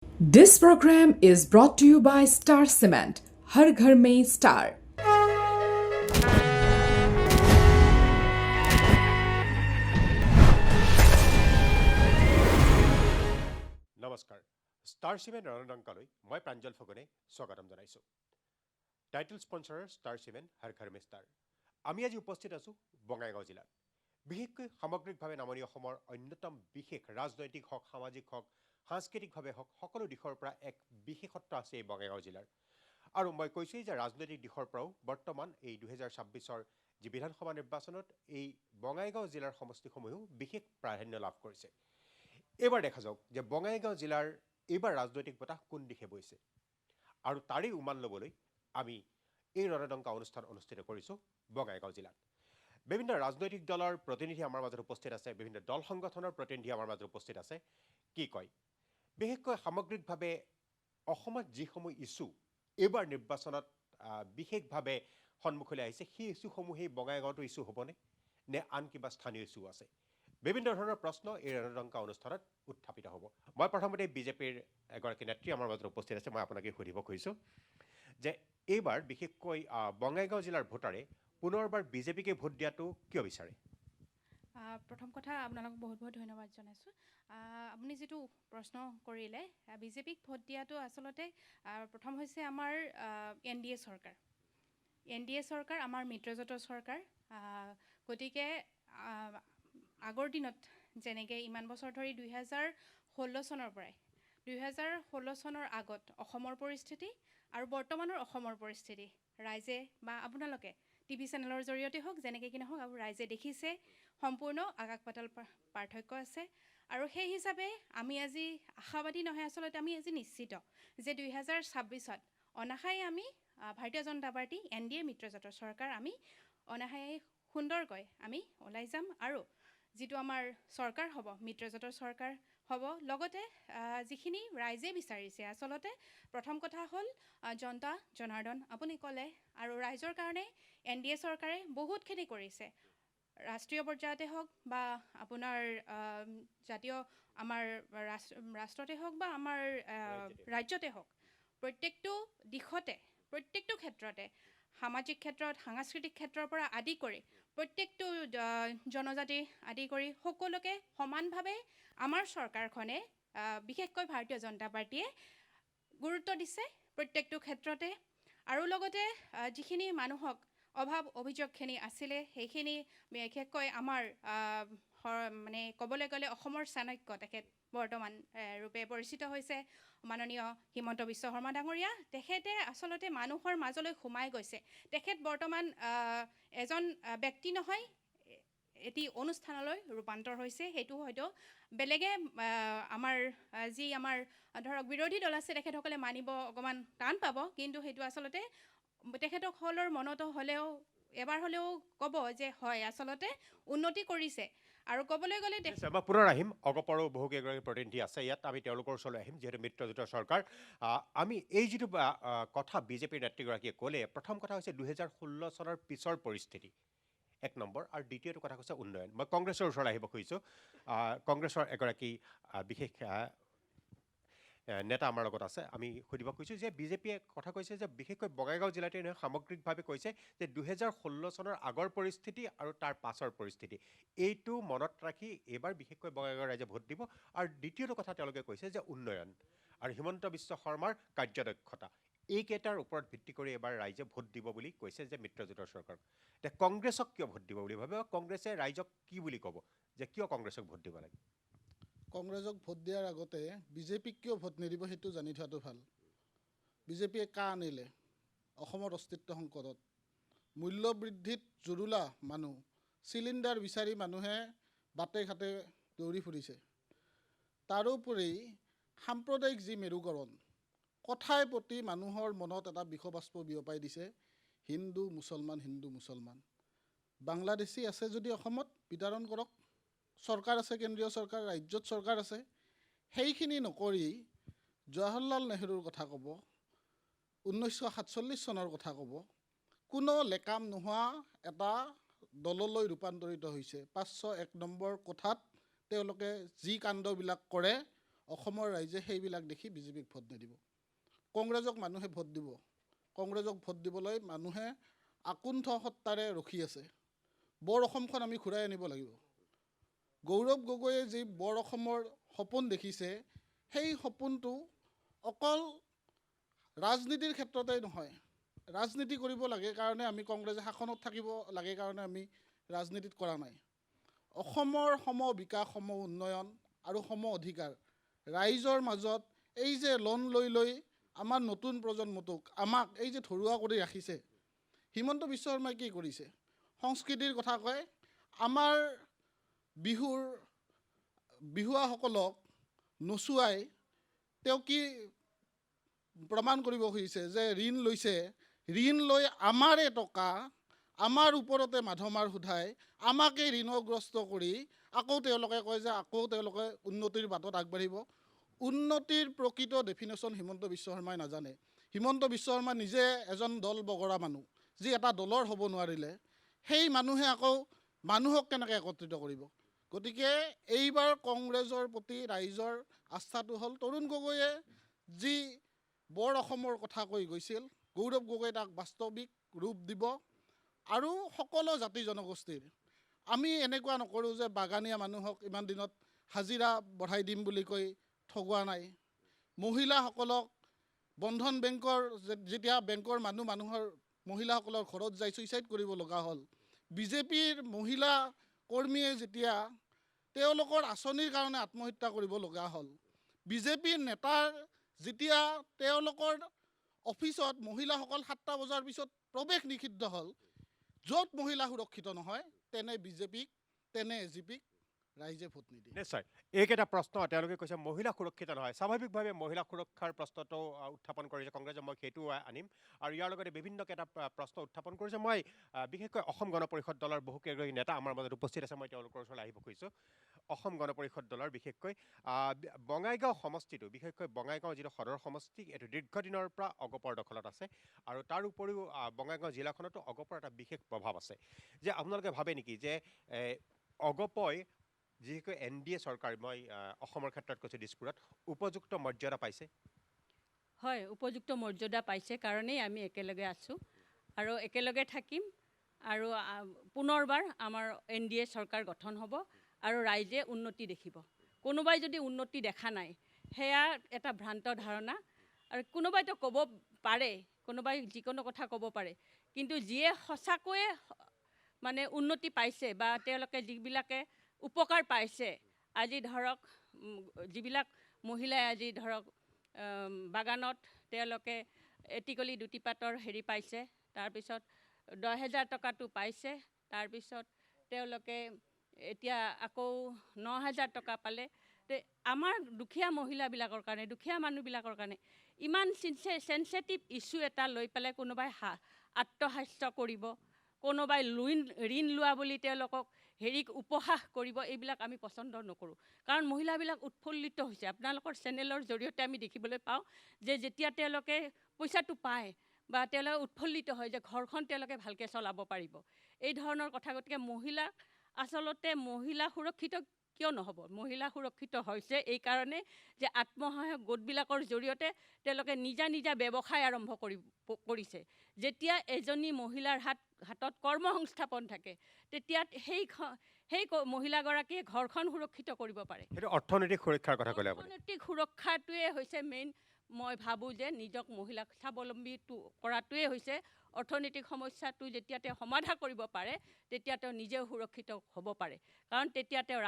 This program is brought to you by Star Cement. हर घर में star. নমস্কাৰ star cement ৰণদংকালৈ মই প্ৰাঞ্জল ফগনে স্বাগতম জনাইছোঁ। টাইটেল স্পন্সৰৰ ষ্টাৰ চিমেণ্ট হৰ ঘৰ মে ষ্টাৰ। আমি আজি উপস্থিত আছোঁ বঙাইগাঁও জিলাত। বিশেষকৈ সামগ্ৰিকভাৱে নামনি অসমৰ অন্যতম বিশেষ ৰাজনৈতিক হওক, সামাজিক হওক, সাংস্কৃতিকভাৱে হওক, সকলো দিশৰ পৰা এক বিশেষত্ব আছে এই বঙাইগাঁও জিলাৰ। আৰু মই কৈছোঁই যে ৰাজনৈতিক দিশৰ পৰাও বৰ্তমান এই 2026 যি বিধানসভা নিৰ্বাচনত এই বঙাইগাঁও জিলাৰ সমষ্টিসমূহেও বিশেষ প্ৰাধান্য লাভ কৰিছে। এইবাৰ দেখা যাওক যে বঙাইগাঁও জিলাৰ এইবাৰ ৰাজনৈতিক বতাহ কোন দিশে বৈছে, আৰু তাৰেই উমান ল'বলৈ আমি এই ৰণদংকা অনুষ্ঠান অনুষ্ঠিত কৰিছোঁ বঙাইগাঁও জিলাত। বিভিন্ন ৰাজনৈতিক দলৰ প্ৰতিনিধি আমাৰ মাজত উপস্থিত আছে, বিভিন্ন দল সংগঠনৰ প্ৰতিনিধি আমাৰ মাজত উপস্থিত আছে। কি কয় বিশেষকৈ সামগ্ৰিকভাৱে অসমত যিসমূহ ইছ্যু এইবাৰ নিৰ্বাচনত বিশেষভাৱে সন্মুখলৈ আহিছে, সেই ইছ্যুসমূহেই বঙাইগাঁৱতো ইছ্যু হ'বনে নে আন কিবা স্থানীয় ইছ্যু আছে? বিভিন্ন ধৰণৰ প্ৰশ্ন এই ৰণদংকা অনুষ্ঠানত উত্থাপিত হ'ব। মই প্ৰথমতে বিজেপিৰ এগৰাকী নেত্ৰী আমাৰ মাজত উপস্থিত আছে, মই আপোনাকে সুধিব খুজিছোঁ যে এইবাৰ বিশেষকৈ বঙাইগাঁও জিলাৰ ভোটাৰে পুনৰবাৰ বিজেপিকে ভোট দিয়াটো কিয় বিচাৰে? প্ৰথম কথা আপোনালোকক বহুত বহুত ধন্যবাদ জনাইছোঁ। আপুনি যিটো প্ৰশ্ন কৰিলে বিজেপিক ভোট দিয়াটো আচলতে প্ৰথম হৈছে আমাৰ NDA চৰকাৰ। NDA চৰকাৰ আমাৰ মিত্ৰজোঁটৰ চৰকাৰ। গতিকে আগৰ দিনত যেনেকৈ ইমান বছৰ ধৰি 2016 চনৰ পৰাই 2016 চনৰ আগত অসমৰ পৰিস্থিতি আৰু বৰ্তমানৰ অসমৰ পৰিস্থিতি ৰাইজে বা আপোনালোকে TV চেনেলৰ জৰিয়তে হওক যেনেকৈ কি নহওক আৰু ৰাইজে দেখিছে, সম্পূৰ্ণ আকাশ পাতাল পাৰ্থক্য আছে। আৰু সেই হিচাপে আমি আজি আশাবাদী নহয়, আচলতে আমি আজি নিশ্চিত যে 2026ত অনাশায়ে আমি ভাৰতীয় জনতা পাৰ্টি NDA মিত্ৰজোঁটৰ চৰকাৰ আমি অনাশায়ে সুন্দৰকৈ আমি ওলাই যাম। আৰু যিটো আমাৰ চৰকাৰ হ'ব মিত্ৰজোঁটৰ চৰকাৰ হ'ব, লগতে যিখিনি ৰাইজে বিচাৰিছে, আচলতে প্ৰথম কথা হ'ল জনতা জনাৰ্দন আপুনি ক'লে, আৰু ৰাইজৰ কাৰণে NDA চৰকাৰে বহুতখিনি কৰিছে। ৰাষ্ট্ৰীয় পৰ্যায়তে হওক বা আপোনাৰ জাতীয় আমাৰ ৰাষ্ট্ৰতে হওক বা আমাৰ ৰাজ্যতে হওক, প্ৰত্যেকটো দিশতে প্ৰত্যেকটো ক্ষেত্ৰতে সামাজিক ক্ষেত্ৰত, সাংস্কৃতিক ক্ষেত্ৰৰ পৰা আদি কৰি প্ৰত্যেকটো জনজাতি আদি কৰি সকলোকে সমানভাৱে আমাৰ চৰকাৰখনে বিশেষকৈ ভাৰতীয় জনতা পাৰ্টীয়ে গুৰুত্ব দিছে প্ৰত্যেকটো ক্ষেত্ৰতে। আৰু লগতে যিখিনি মানুহক অভাৱ অভিযোগখিনি আছিলে সেইখিনি বিশেষকৈ আমাৰ মানে ক'বলৈ গ'লে অসমৰ চাণক্য তেখেত বৰ্তমান ৰূপে পৰিচিত হৈছে মাননীয় হিমন্ত বিশ্ব শৰ্মা ডাঙৰীয়া। তেখেতে আচলতে মানুহৰ মাজলৈ সোমাই গৈছে। তেখেত বৰ্তমান এজন ব্যক্তি নহয়, এটি অনুষ্ঠানলৈ ৰূপান্তৰ হৈছে। সেইটো হয়তো বেলেগে আমাৰ যি আমাৰ ধৰক বিৰোধী দল আছে তেখেতসকলে মানিব অকণমান টান পাব, কিন্তু সেইটো আচলতে তেখেতসকলৰ মনতো হ'লেও এবাৰ হ'লেও ক'ব যে হয় আচলতে উন্নতি কৰিছে। আৰু ক'বলৈ গ'লে মই পুনৰ আহিম, অগপৰো বহুকেইগৰাকী প্ৰতিনিধি আছে ইয়াত, আমি তেওঁলোকৰ ওচৰলৈ আহিম যিহেতু মিত্ৰজোঁটৰ চৰকাৰ। আমি এই যিটো কথা বিজেপিৰ নেত্ৰীগৰাকীয়ে ক'লে, প্ৰথম কথা হৈছে 2016 চনৰ পিছৰ পৰিস্থিতি এক নম্বৰ, আৰু দ্বিতীয়টো কথা কৈছে উন্নয়ন। মই কংগ্ৰেছৰ ওচৰলৈ আহিব খুজিছোঁ। কংগ্ৰেছৰ এগৰাকী বিশেষ নেতা আমাৰ লগত আছে, আমি সুধিব খুজিছোঁ যে বিজেপিয়ে কথা কৈছে যে বিশেষকৈ বঙাইগাঁও জিলাতে নহয় সামগ্ৰিকভাৱে কৈছে যে 2016 চনৰ আগৰ পৰিস্থিতি আৰু তাৰ পাছৰ পৰিস্থিতি এইটো মনত ৰাখি এইবাৰ বিশেষকৈ বঙাইগাঁও ৰাইজে ভোট দিব। আৰু দ্বিতীয়টো কথা তেওঁলোকে কৈছে যে উন্নয়ন আৰু হিমন্ত বিশ্ব শৰ্মাৰ কাৰ্যদক্ষতা, এইকেইটাৰ ওপৰত ভিত্তি কৰি এইবাৰ ৰাইজে ভোট দিব বুলি কৈছে যে মিত্ৰজোঁটৰ চৰকাৰ। এতিয়া কংগ্ৰেছক কিয় ভোট দিব বুলি ভাবে, কংগ্ৰেছে ৰাইজক কি বুলি ক'ব যে কিয় কংগ্ৰেছক ভোট দিব লাগে? কংগ্ৰেছক ভোট দিয়াৰ আগতে বিজেপিক কিয় ভোট নিদিব সেইটো জানি থোৱাটো ভাল। বিজেপিয়ে কা আনিলে অসমৰ অস্তিত্ব সংকটত, মূল্য বৃদ্ধিত জুৰুলা মানুহ, চিলিণ্ডাৰ বিচাৰি মানুহে বাটে ঘাটে দৌৰি ফুৰিছে। তাৰোপৰি সাম্প্ৰদায়িক যি মেৰুকৰণ, কথাই প্ৰতি মানুহৰ মনত এটা বিষবাষ্প বিয়পাই দিছে হিন্দু মুছলমান হিন্দু মুছলমান। বাংলাদেশী আছে যদি অসমত বিতৰণ কৰক, চৰকাৰ আছে, কেন্দ্ৰীয় চৰকাৰ, ৰাজ্যত চৰকাৰ আছে। সেইখিনি নকৰি জৱাহৰলাল নেহৰুৰ কথা ক'ব, 1947 চনৰ কথা ক'ব, কোনো লেকাম নোহোৱা এটা দললৈ ৰূপান্তৰিত হৈছে। 501 নম্বৰ কোঠাত তেওঁলোকে যি কাণ্ডবিলাক কৰে অসমৰ ৰাইজে সেইবিলাক দেখি বিজেপিক ভোট নিদিব। কংগ্ৰেছক মানুহে ভোট দিব। কংগ্ৰেছক ভোট দিবলৈ মানুহে আকুণ্ঠ সত্তাৰে ৰখি আছে। বৰ অসমখন আমি ঘূৰাই আনিব লাগিব। গৌৰৱ গগৈয়ে যি বৰ অসমৰ সপোন দেখিছে, সেই সপোনটো অকল ৰাজনীতিৰ ক্ষেত্ৰতেই নহয়। ৰাজনীতি কৰিব লাগে কাৰণে আমি কংগ্ৰেছে শাসনত থাকিব লাগে কাৰণে আমি ৰাজনীতিত কৰা নাই। অসমৰ সম বিকাশ, সম উন্নয়ন আৰু সম অধিকাৰ ৰাইজৰ মাজত এই যে লোন লৈ আমাৰ নতুন প্ৰজন্মটোক আমাক এই যে ধৰুৱা কৰি ৰাখিছে, হিমন্ত বিশ্ব শৰ্মাই কি কৰিছে? সংস্কৃতিৰ কথা কয়। আমাৰ বিহুৱাসকলক নচুৱাই তেওঁ কি প্ৰমাণ কৰিব খুজিছে? যে ঋণ লৈছে, ঋণ লৈ আমাৰে টকা আমাৰ ওপৰতে মাধমাৰ সোধাই আমাকে ঋণগ্ৰস্ত কৰি আকৌ তেওঁলোকে কয় যে আকৌ তেওঁলোকে উন্নতিৰ বাটত আগবাঢ়িব। উন্নতিৰ প্ৰকৃত ডেফিনেশ্যন হিমন্ত বিশ্ব শৰ্মাই নাজানে। হিমন্ত বিশ্ব শৰ্মা নিজে এজন দল বগৰা মানুহ, যি এটা দলৰ হ'ব নোৱাৰিলে। সেই মানুহে আকৌ মানুহক কেনেকৈ একত্ৰিত কৰিব? গতিকে এইবাৰ কংগ্ৰেছৰ প্ৰতি ৰাইজৰ আস্থাটো হ'ল তৰুণ গগৈয়ে যি বৰ অসমৰ কথা কৈ গৈছিল, গৌৰৱ গগৈয়ে তাক বাস্তৱিক ৰূপ দিব। আৰু সকলো জাতি জনগোষ্ঠীৰ আমি এনেকুৱা নকৰোঁ যে বাগানীয়া মানুহক ইমান দিনত হাজিৰা বঢ়াই দিম বুলি কৈ ঠগোৱা নাই। মহিলাসকলক বন্ধন বেংকৰ যেতিয়া বেংকৰ মানুহৰ মহিলাসকলৰ ঘৰত যাই ছুইচাইড কৰিব লগা হ'ল, বিজেপিৰ মহিলা কৰ্মীয়ে যেতিয়া তেওঁলোকৰ আঁচনিৰ কাৰণে আত্মহত্যা কৰিব লগা হ'ল, বিজেপিৰ নেতাৰ যেতিয়া তেওঁলোকৰ অফিচত মহিলাসকল 7টা বজাৰ পিছত প্ৰৱেশ নিষিদ্ধ হ'ল, য'ত মহিলা সুৰক্ষিত নহয়, তেনে বিজেপিক, তেনে এজিপিক ৰাইজে ভোট নিদিয়ে। নিশ্চয় এইকেইটা প্ৰশ্ন তেওঁলোকে কৈছে মহিলা সুৰক্ষিত নহয়। স্বাভাৱিকভাৱে মহিলা সুৰক্ষাৰ প্ৰশ্নটো উত্থাপন কৰিছে কংগ্ৰেছে। মই সেইটো আনিম। আৰু ইয়াৰ লগতে বিভিন্নকেইটা প্ৰশ্ন উত্থাপন কৰিছে। মই বিশেষকৈ অসম গণ পৰিষদ দলৰ বহুকেইগৰাকী নেতা আমাৰ মাজত উপস্থিত আছে। মই তেওঁলোকৰ ওচৰলৈ আহিব খুজিছোঁ। অসম গণ পৰিষদ দলৰ বিশেষকৈ বঙাইগাঁও সমষ্টিটো, বিশেষকৈ বঙাইগাঁও যিটো সদৰ সমষ্টি, এইটো দীৰ্ঘদিনৰ পৰা অগপৰ দখলত আছে। আৰু তাৰ উপৰিও বঙাইগাঁও জিলাখনতো অগপৰ এটা বিশেষ প্ৰভাৱ আছে। যে আপোনালোকে ভাবে নেকি যে অগপই যিহেতু NDA চৰকাৰ, মই অসমৰ ক্ষেত্ৰত কৈছোঁ দিছপুৰত, উপযুক্ত মৰ্যাদা পাইছে? হয়, উপযুক্ত মৰ্যাদা পাইছে কাৰণেই আমি একেলগে আছোঁ আৰু একেলগে থাকিম। আৰু পুনৰবাৰ আমাৰ NDA চৰকাৰ গঠন হ'ব আৰু ৰাইজে উন্নতি দেখিব। কোনোবাই যদি উন্নতি দেখা নাই, সেয়া এটা ভ্ৰান্ত ধাৰণা। আৰু কোনোবাইতো ক'ব পাৰে, কোনোবাই যিকোনো কথা ক'ব পাৰে, কিন্তু যিয়ে সঁচাকৈয়ে মানে উন্নতি পাইছে বা তেওঁলোকে যিবিলাকে উপকাৰ পাইছে, আজি ধৰক যিবিলাক মহিলাই আজি ধৰক বাগানত তেওঁলোকে এটিকলি দুটিপাতৰ হেৰি পাইছে, তাৰপিছত 10,000 টকাটো পাইছে, তাৰপিছত তেওঁলোকে এতিয়া আকৌ 9,000 টকা পালে। আমাৰ দুখীয়া মহিলাবিলাকৰ কাৰণে, দুখীয়া মানুহবিলাকৰ কাৰণে ইমান চেনচিটিভ ইছ্যু এটা লৈ পেলাই কোনোবাই আত্মহাস্য কৰিব, কোনোবাই ঋণ লোৱা বুলি তেওঁলোকক উপহাস কৰিব, এইবিলাক আমি পচন্দ নকৰোঁ। কাৰণ মহিলাবিলাক উৎফুল্লিত হৈছে। আপোনালোকৰ চেনেলৰ জৰিয়তে আমি দেখিবলৈ পাওঁ যে যেতিয়া তেওঁলোকে পইচাটো পায় বা তেওঁলোকে উৎফুল্লিত হয় যে ঘৰখন তেওঁলোকে ভালকৈ চলাব পাৰিব, এই ধৰণৰ কথা। গতিকে আচলতে মহিলা সুৰক্ষিত কিয় নহ'ব? মহিলা সুৰক্ষিত হৈছে এইকাৰণে যে আত্মসহায়ক গোটবিলাকৰ জৰিয়তে তেওঁলোকে নিজা ব্যৱসায় আৰম্ভ কৰিছে। যেতিয়া এজনী মহিলাৰ হাতত কৰ্মসংস্থাপন থাকে, তেতিয়া সেই মহিলাগৰাকীয়ে ঘৰখন সুৰক্ষিত কৰিব পাৰে। সেইটো অৰ্থনৈতিক সুৰক্ষাৰ কথা ক'লে আপুনি। অৰ্থনৈতিক সুৰক্ষাটোৱে হৈছে মেইন। মই ভাবোঁ যে নিজক মহিলাক স্বাৱলম্বী কৰাটোৱে হৈছে অৰ্থনৈতিক সমস্যাটো। যেতিয়া তেওঁ সমাধা কৰিব পাৰে, তেতিয়া তেওঁ নিজেও সুৰক্ষিত হ'ব পাৰে। কাৰণ তেতিয়া তেওঁৰ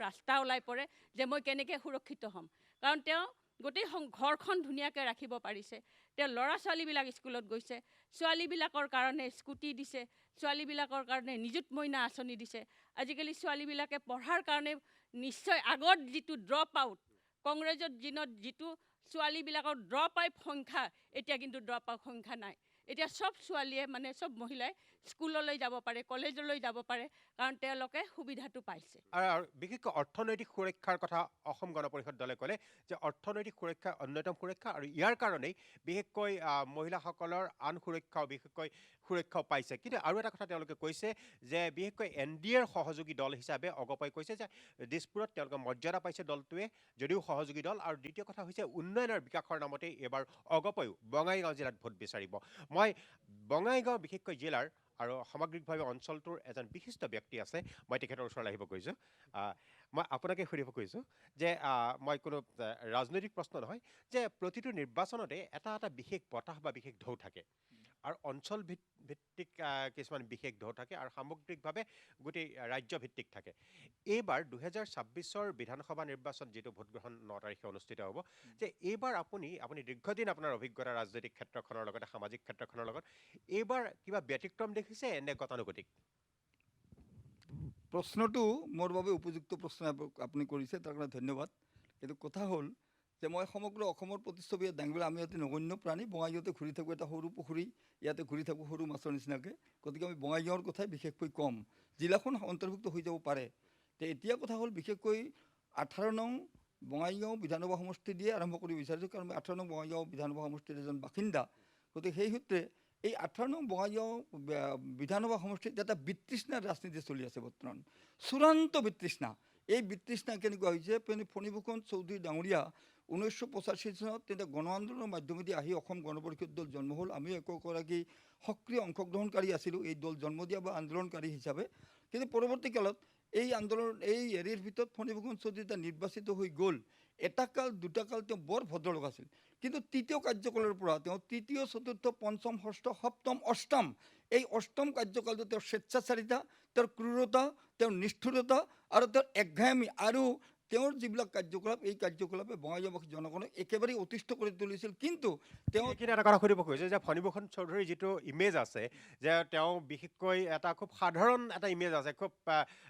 ৰাস্তা ওলাই পৰে যে মই কেনেকৈ সুৰক্ষিত হ'ম। কাৰণ তেওঁ গোটেই ঘৰখন ধুনীয়াকৈ ৰাখিব পাৰিছে। তেওঁ ল'ৰা ছোৱালীবিলাক স্কুলত গৈছে, ছোৱালীবিলাকৰ কাৰণে স্কুটি দিছে, ছোৱালীবিলাকৰ কাৰণে নিযুত মইনা আঁচনি দিছে। আজিকালি ছোৱালীবিলাকে পঢ়াৰ কাৰণে নিশ্চয় আগত যিটো ড্ৰপ আউট, কংগ্ৰেছৰ দিনত যিটো ছোৱালীবিলাকৰ ড্ৰপ আউট সংখ্যা, এতিয়া কিন্তু ড্ৰপ আউট সংখ্যা নাই। এতিয়া চব ছোৱালীয়ে চব মহিলাই স্কুললৈ যাব পাৰে, কলেজলৈ যাব পাৰে, কাৰণ তেওঁলোকে সুবিধাটো পাইছে। আৰু বিশেষকৈ অৰ্থনৈতিক সুৰক্ষাৰ কথা অসম গণ পৰিষদ দলে ক'লে যে অৰ্থনৈতিক সুৰক্ষা অন্যতম সুৰক্ষা, আৰু ইয়াৰ কাৰণেই বিশেষকৈ মহিলাসকলৰ আন সুৰক্ষাও বিশেষকৈ সুৰক্ষাও পাইছে। কিন্তু আৰু এটা কথা তেওঁলোকে কৈছে যে বিশেষকৈ NDAৰ সহযোগী দল হিচাপে অগপই কৈছে যে দিছপুৰত তেওঁলোকে মৰ্যাদা পাইছে দলটোৱে যদিও সহযোগী দল। আৰু দ্বিতীয় কথা হৈছে উন্নয়ন আৰু বিকাশৰ নামতে এইবাৰ অগপয়ো বঙাইগাঁও জিলাত ভোট বিচাৰিব। মই বঙাইগাঁও বিশেষকৈ জিলাৰ আৰু সামগ্ৰিকভাৱে অঞ্চলটোৰ এজন বিশিষ্ট ব্যক্তি আছে, মই তেখেতৰ ওচৰলৈ আহিব খুজিছোঁ। মই আপোনাকে সুধিব খুজিছোঁ যে মই কোনো ৰাজনৈতিক প্ৰশ্ন নহয়, যে প্ৰতিটো নিৰ্বাচনতে এটা এটা বিশেষ বতাহ বা বিশেষ ঢৌ থাকে, আৰু অঞ্চল ভিত্তিক কিছুমান বিশেষ ঢৌ থাকে, আৰু সামগ্ৰিকভাৱে গোটেই ৰাজ্যভিত্তিক থাকে। এইবাৰ 2026 বিধানসভা নিৰ্বাচন যিটো ভোটগ্ৰহণ 9 তাৰিখে অনুষ্ঠিত হ'ব, যে এইবাৰ আপুনি দীৰ্ঘদিন আপোনাৰ অভিজ্ঞতা ৰাজনৈতিক ক্ষেত্ৰখনৰ লগতে সামাজিক ক্ষেত্ৰখনৰ লগত, এইবাৰ কিবা ব্যতিক্ৰম দেখিছে নে গতানুগতিক? প্ৰশ্নটো মোৰ বাবে উপযুক্ত প্ৰশ্ন আপুনি কৰিছে, তাৰ কাৰণে ধন্যবাদ। কিন্তু কথা হ'ল যে মই সমগ্ৰ অসমৰ প্ৰতিচ্ছবি দাঙিবলৈ আমি ইয়াতে নগণ্য প্ৰাণী, বঙাইগাঁৱতে ঘূৰি থাকোঁ, এটা সৰু পুখুৰী, ইয়াতে ঘূৰি থাকোঁ সৰু মাছৰ নিচিনাকৈ। গতিকে আমি বঙাইগাঁৱৰ কথাই বিশেষকৈ ক'ম, জিলাখন অন্তৰ্ভুক্ত হৈ যাব পাৰে। তো এতিয়া কথা হ'ল বিশেষকৈ 18 নং বঙাইগাঁও বিধানসভা সমষ্টি দিয়ে আৰম্ভ কৰিব বিচাৰিছোঁ, কাৰণ মই 18 নং বঙাইগাঁও বিধানসভা সমষ্টিৰ এজন বাসিন্দা। গতিকে সেই সূত্ৰে এই 18 নং বঙাইগাঁও বিধানসভা সমষ্টিত এটা বিতৃষ্ণাৰ ৰাজনীতি চলি আছে বৰ্তমান, চূড়ান্ত বিতৃষ্ণা। এই বিতৃষ্ণা কেনেকুৱা হৈছে, ফণীভূষণ চৌধুৰী ডাঙৰীয়া 1985 চনত তেতিয়া গণ আন্দোলনৰ মাধ্যমেদি আহি অসম গণ পৰিষদ দল জন্ম হ'ল। আমিও একোগৰাকী সক্ৰিয় অংশগ্ৰহণকাৰী আছিলোঁ এই দল জন্ম দিয়া বা আন্দোলনকাৰী হিচাপে। কিন্তু পৰৱৰ্তী কালত এই আন্দোলন এই হেৰিৰ ভিতৰত ফণীভূষণ চৌধুৰী এতিয়া নিৰ্বাচিত হৈ গ'ল। এটা কাল দুটা কাল তেওঁ বৰ ভদ্ৰলোক আছিল, কিন্তু তৃতীয় কাৰ্যকালৰ পৰা তেওঁ তৃতীয় চতুৰ্থ পঞ্চম ষষ্ঠ সপ্তম অষ্টম এই অষ্টম কাৰ্যকালটো তেওঁৰ স্বেচ্ছাচাৰিতা, তেওঁৰ ক্ৰূৰতা, তেওঁৰ নিষ্ঠুৰতা আৰু তেওঁৰ একঘায়ামী আৰু তেওঁৰ যিবিলাক কাৰ্যকলাপ, এই কাৰ্যকলাপে বঙাইগাঁওবাসী জনগণক একেবাৰে অতিষ্ঠ কৰি তুলিছিল। কিন্তু তেওঁ এইখিনি এটা কথা সুধিব খুজিছোঁ যে ফণীভূষণ চৌধুৰীৰ যিটো ইমেজ আছে, যে তেওঁ বিশেষকৈ এটা খুব সাধাৰণ এটা ইমেজ আছে, খুব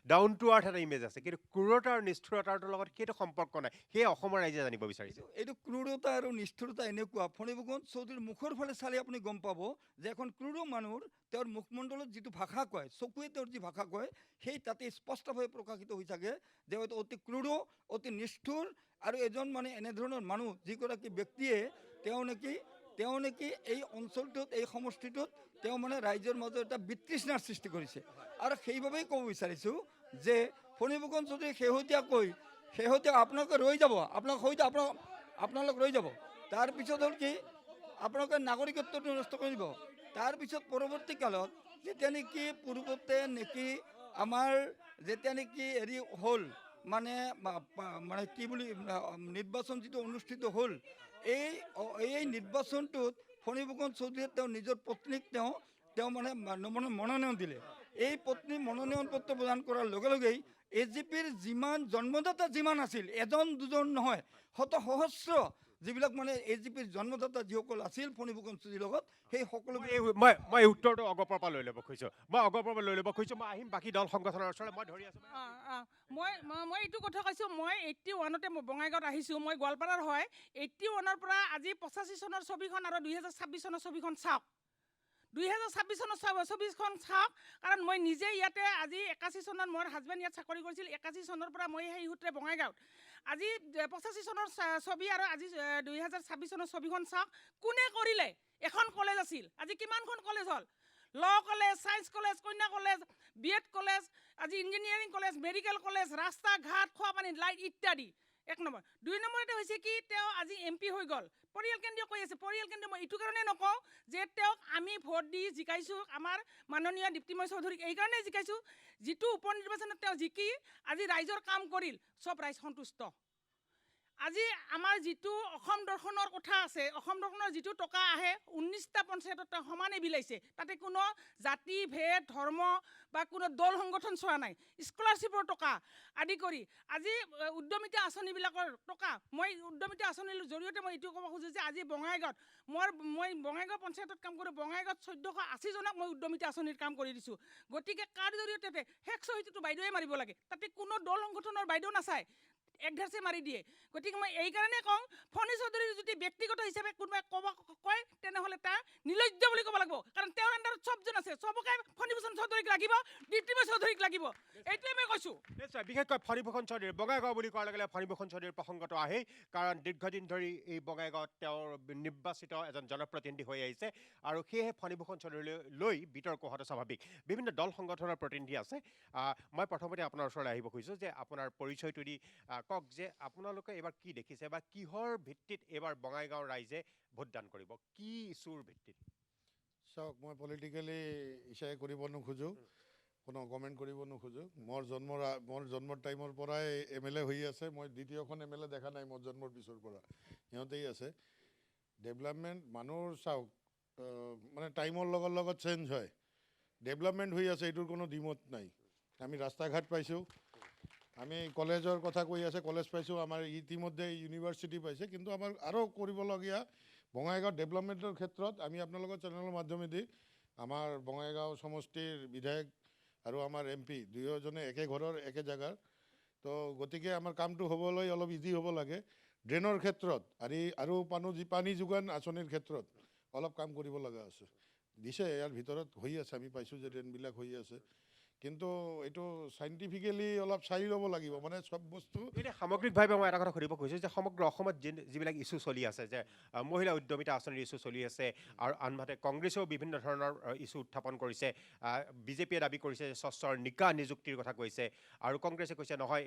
ডাউন টু আৰ্থ এটা ইমেজ আছে, কিন্তু ক্ৰূৰতা আৰু নিষ্ঠুৰতাৰ লগত সেইটো সম্পৰ্ক নাই, সেয়ে অসমৰ ৰাইজে জানিব বিচাৰিছে। এইটো ক্ৰূৰতা আৰু নিষ্ঠুৰতা এনেকুৱা, ফণীভূষণ চৌধুৰীৰ মুখৰ ফালে চালে আপুনি গম পাব যে এখন ক্ৰূৰ মানুহৰ তেওঁৰ মুখমণ্ডলত যিটো ভাষা কয়, চকুৱে তেওঁৰ যি ভাষা কয়, সেই তাতে স্পষ্টভাৱে প্ৰকাশিত হৈ থাকে যে হয়তো অতি ক্ৰূৰ, অতি নিষ্ঠুৰ, আৰু এজন মানে এনেধৰণৰ মানুহ যিগৰাকী ব্যক্তিয়ে তেওঁ নেকি এই অঞ্চলটোত এই সমষ্টিটোত তেওঁ মানে ৰাইজৰ মাজত এটা বিতৃষ্ণাৰ সৃষ্টি কৰিছে। আৰু সেইবাবেই ক'ব বিচাৰিছোঁ যে ফণীভূষণ চৌধুৰী শেহতীয়া আপোনালোকে ৰৈ যাব, আপোনালোক ৰৈ যাব। তাৰপিছত হ'ল কি, আপোনালোকে নাগৰিকত্বটো নষ্ট কৰি দিব। তাৰপিছত পৰৱৰ্তী কালত যেতিয়া নেকি পূৰ্বতে নেকি আমাৰ যেতিয়া নেকি হেৰি হ'ল, মানে কি বুলি নিৰ্বাচন যিটো অনুষ্ঠিত হ'ল, এই নিৰ্বাচনটোত ফণীভূষণ চৌধুৰীয়ে তেওঁ নিজৰ পত্নীক তেওঁ মানে মনোনয়ন দিলে। এই পত্নী মনোনয়ন পত্ৰ প্ৰদান কৰাৰ লগে লগেই AGPৰ যিমান জন্মদাতা যিমান আছিল, এজন দুজন নহয়, শত সহস্ৰ যিবিলাক মানে AGPৰ জন্মদাতা যিসকল আছিল ফণীভূষণ চৌধুৰীৰ লগত, সেই সকলো মই উত্তৰটো অগপৰ পৰা লৈ ল'ব খুজিছোঁ। মই আহিম বাকী দল সংগঠনৰ ওচৰলৈ, মই ধৰি আছোঁ। মই এইটো কথা কৈছোঁ, মই 81তে বঙাইগাঁৱত আহিছোঁ, মই গোৱালপাৰাৰ হয়। 81ৰ পৰা আজি 85 চনৰ ছবিখন আৰু 2026 চনৰ ছবিখন চাওক। 2026 চনৰ ছবিখন চাওক, কাৰণ মই নিজে ইয়াতে আজি 81 চনত মোৰ হাজবেণ্ড ইয়াত চাকৰি কৰিছিল। 81 চনৰ পৰা মই সেই সূত্ৰে বঙাইগাঁৱত। আজি 85 চনৰ ছবি আৰু আজি 2026 চনৰ ছবিখন চাওক। কোনে কৰিলে? এখন কলেজ আছিল, আজি কিমানখন কলেজ হ'ল? ল' কলেজ, ছায়েন্স কলেজ, কন্যা কলেজ, BEd কলেজ, আজি ইঞ্জিনিয়াৰিং কলেজ, মেডিকেল কলেজ, ৰাস্তা ঘাট, খোৱা পানী, লাইট ইত্যাদি। 1 নম্বৰ। 2 নম্বৰতে হৈছে কি, তেওঁ আজি MP হৈ গ'ল। পৰিয়াল কেন্দ্ৰীয় কৈ আছে, পৰিয়াল কেন্দ্ৰীয় মই এইটো কাৰণে নকওঁ যে তেওঁক আমি ভোট দি জিকাইছোঁ, আমাৰ মাননীয় দীপ্তিময় চৌধুৰীক এইকাৰণে জিকাইছোঁ, যিটো উপ নিৰ্বাচনত তেওঁ জিকি আজি ৰাইজৰ কাম কৰিল, চব ৰাইজ সন্তুষ্ট। আজি আমাৰ যিটো অসম দৰ্শনৰ কথা আছে, অসম দৰ্শনৰ যিটো টকা আহে 19টা পঞ্চায়তত তেওঁ সমানে বিলাইছে, তাতে কোনো জাতি ভেদ ধৰ্ম বা কোনো দল সংগঠন চোৱা নাই। স্কলাৰশ্বিপৰ টকা আদি কৰি আজি উদ্যমিতা আঁচনিবিলাকৰ টকা, মই উদ্যমিতা আঁচনিৰ জৰিয়তে মই এইটো ক'ব খোজোঁ যে আজি বঙাইগাঁৱত মই বঙাইগাঁও পঞ্চায়তত কাম কৰোঁ, বঙাইগাঁৱত 1480 জনক মই উদ্যমিতা আঁচনিৰ কাম কৰি দিছোঁ। গতিকে কাৰ জৰিয়তে শেষ চহীটোতো বাইদেৱে মাৰিব লাগে, তাতে কোনো দল সংগঠনৰ বাইদেউ নাচায়, একধাৰচে মাৰি দিয়ে। গতিকে মই এইকাৰণে কওঁ, ফণী চৌধুৰীৰ যদি ব্যক্তিগত হিচাপে কোনোবাই কয় তেনেহ'লে তাৰ নিৰ্লজ্জ বুলি ক'ব লাগিব, কাৰণ তেওঁৰ আণ্ডাৰত চবজন আছে, চবকে চৌধুৰীক লাগিব, দীপ্তিময় চৌধুৰীক লাগিব, এইটোৱে মই কৈছোঁ। নিশ্চয়, বিশেষকৈ ফণীভূষণ চৌধুৰীৰ বঙাইগাঁও বুলি কোৱাৰ লগে লগে ফণীভূষণ চৌধুৰীৰ প্ৰসংগটো আহেই, কাৰণ দীৰ্ঘদিন ধৰি এই বঙাইগাঁৱত তেওঁৰ নিৰ্বাচিত এজন জনপ্ৰতিনিধি হৈ আহিছে আৰু সেয়েহে ফণীভূষণ চৌধুৰীলৈ বিতৰ্ক হোৱাটো স্বাভাৱিক। বিভিন্ন দল সংগঠনৰ প্ৰতিনিধি আছে। মই প্ৰথমতে আপোনাৰ ওচৰলৈ আহিব খুজিছোঁ যে আপোনাৰ পৰিচয়টো দি কওক যে আপোনালোকে এইবাৰ কি দেখিছে বা কিহৰ ভিত্তিত এইবাৰ বঙাইগাঁৱৰ ৰাইজে ভোটদান কৰিব, কি ইছ্যুৰ ভিত্তিত? চাওক, মই পলিটিকেলি ইচ্ছাই কৰিব নোখোজোঁ, কোনো কমেণ্ট কৰিব নোখোজোঁ। মোৰ জন্মৰ টাইমৰ পৰাই MLA হৈ আছে। মই দ্বিতীয়খন MLA দেখা নাই মোৰ জন্মৰ পিছৰ পৰা, সিহঁতেই আছে। ডেভেলপমেণ্ট মানুহৰ চাওক, মানে টাইমৰ লগত চেঞ্জ হয়। ডেভেলপমেণ্ট হৈ আছে, এইটোৰ কোনো দ্বিমত নাই। আমি ৰাস্তা ঘাট পাইছোঁ, আমি কলেজৰ কথা কৈ আছে, কলেজ পাইছোঁ, আমাৰ ইতিমধ্যে ইউনিভাৰ্চিটি পাইছে, কিন্তু আমাৰ আৰু কৰিবলগীয়া বঙাইগাঁও ডেভেলপমেণ্টৰ ক্ষেত্ৰত আমি আপোনালোকৰ চেনেলৰ মাধ্যমেদি আমাৰ বঙাইগাঁও সমষ্টিৰ বিধায়ক আৰু আমাৰ MP দুয়োজনে একে ঘৰৰ একে জেগাৰ, তো গতিকে আমাৰ কামটো হ'বলৈ অলপ ইজি হ'ব লাগে। ড্ৰেইনৰ ক্ষেত্ৰত আৰু পানী যোগান আঁচনিৰ ক্ষেত্ৰত অলপ কাম কৰিব লগা আছে। দিছে, ইয়াৰ ভিতৰত হৈ আছে, আমি পাইছোঁ যে ড্ৰেইনবিলাক হৈ আছে, কিন্তু এইটো চাইণ্টিফিকেলি অলপ চাই ল'ব লাগিব, মানে চব বস্তু। এতিয়া সামগ্ৰিকভাৱে মই এটা কথা সুধিব খুজিছোঁ যে সমগ্ৰ অসমত যিবিলাক ইছ্যু চলি আছে, যে মহিলা উদ্যমিতা আঁচনিৰ ইছ্যু চলি আছে আৰু আনহাতে কংগ্ৰেছেও বিভিন্ন ধৰণৰ ইছ্যু উত্থাপন কৰিছে। বিজেপিয়ে দাবী কৰিছে যে স্বচ্ছৰ নিকা নিযুক্তিৰ কথা কৈছে আৰু কংগ্ৰেছে কৈছে নহয়।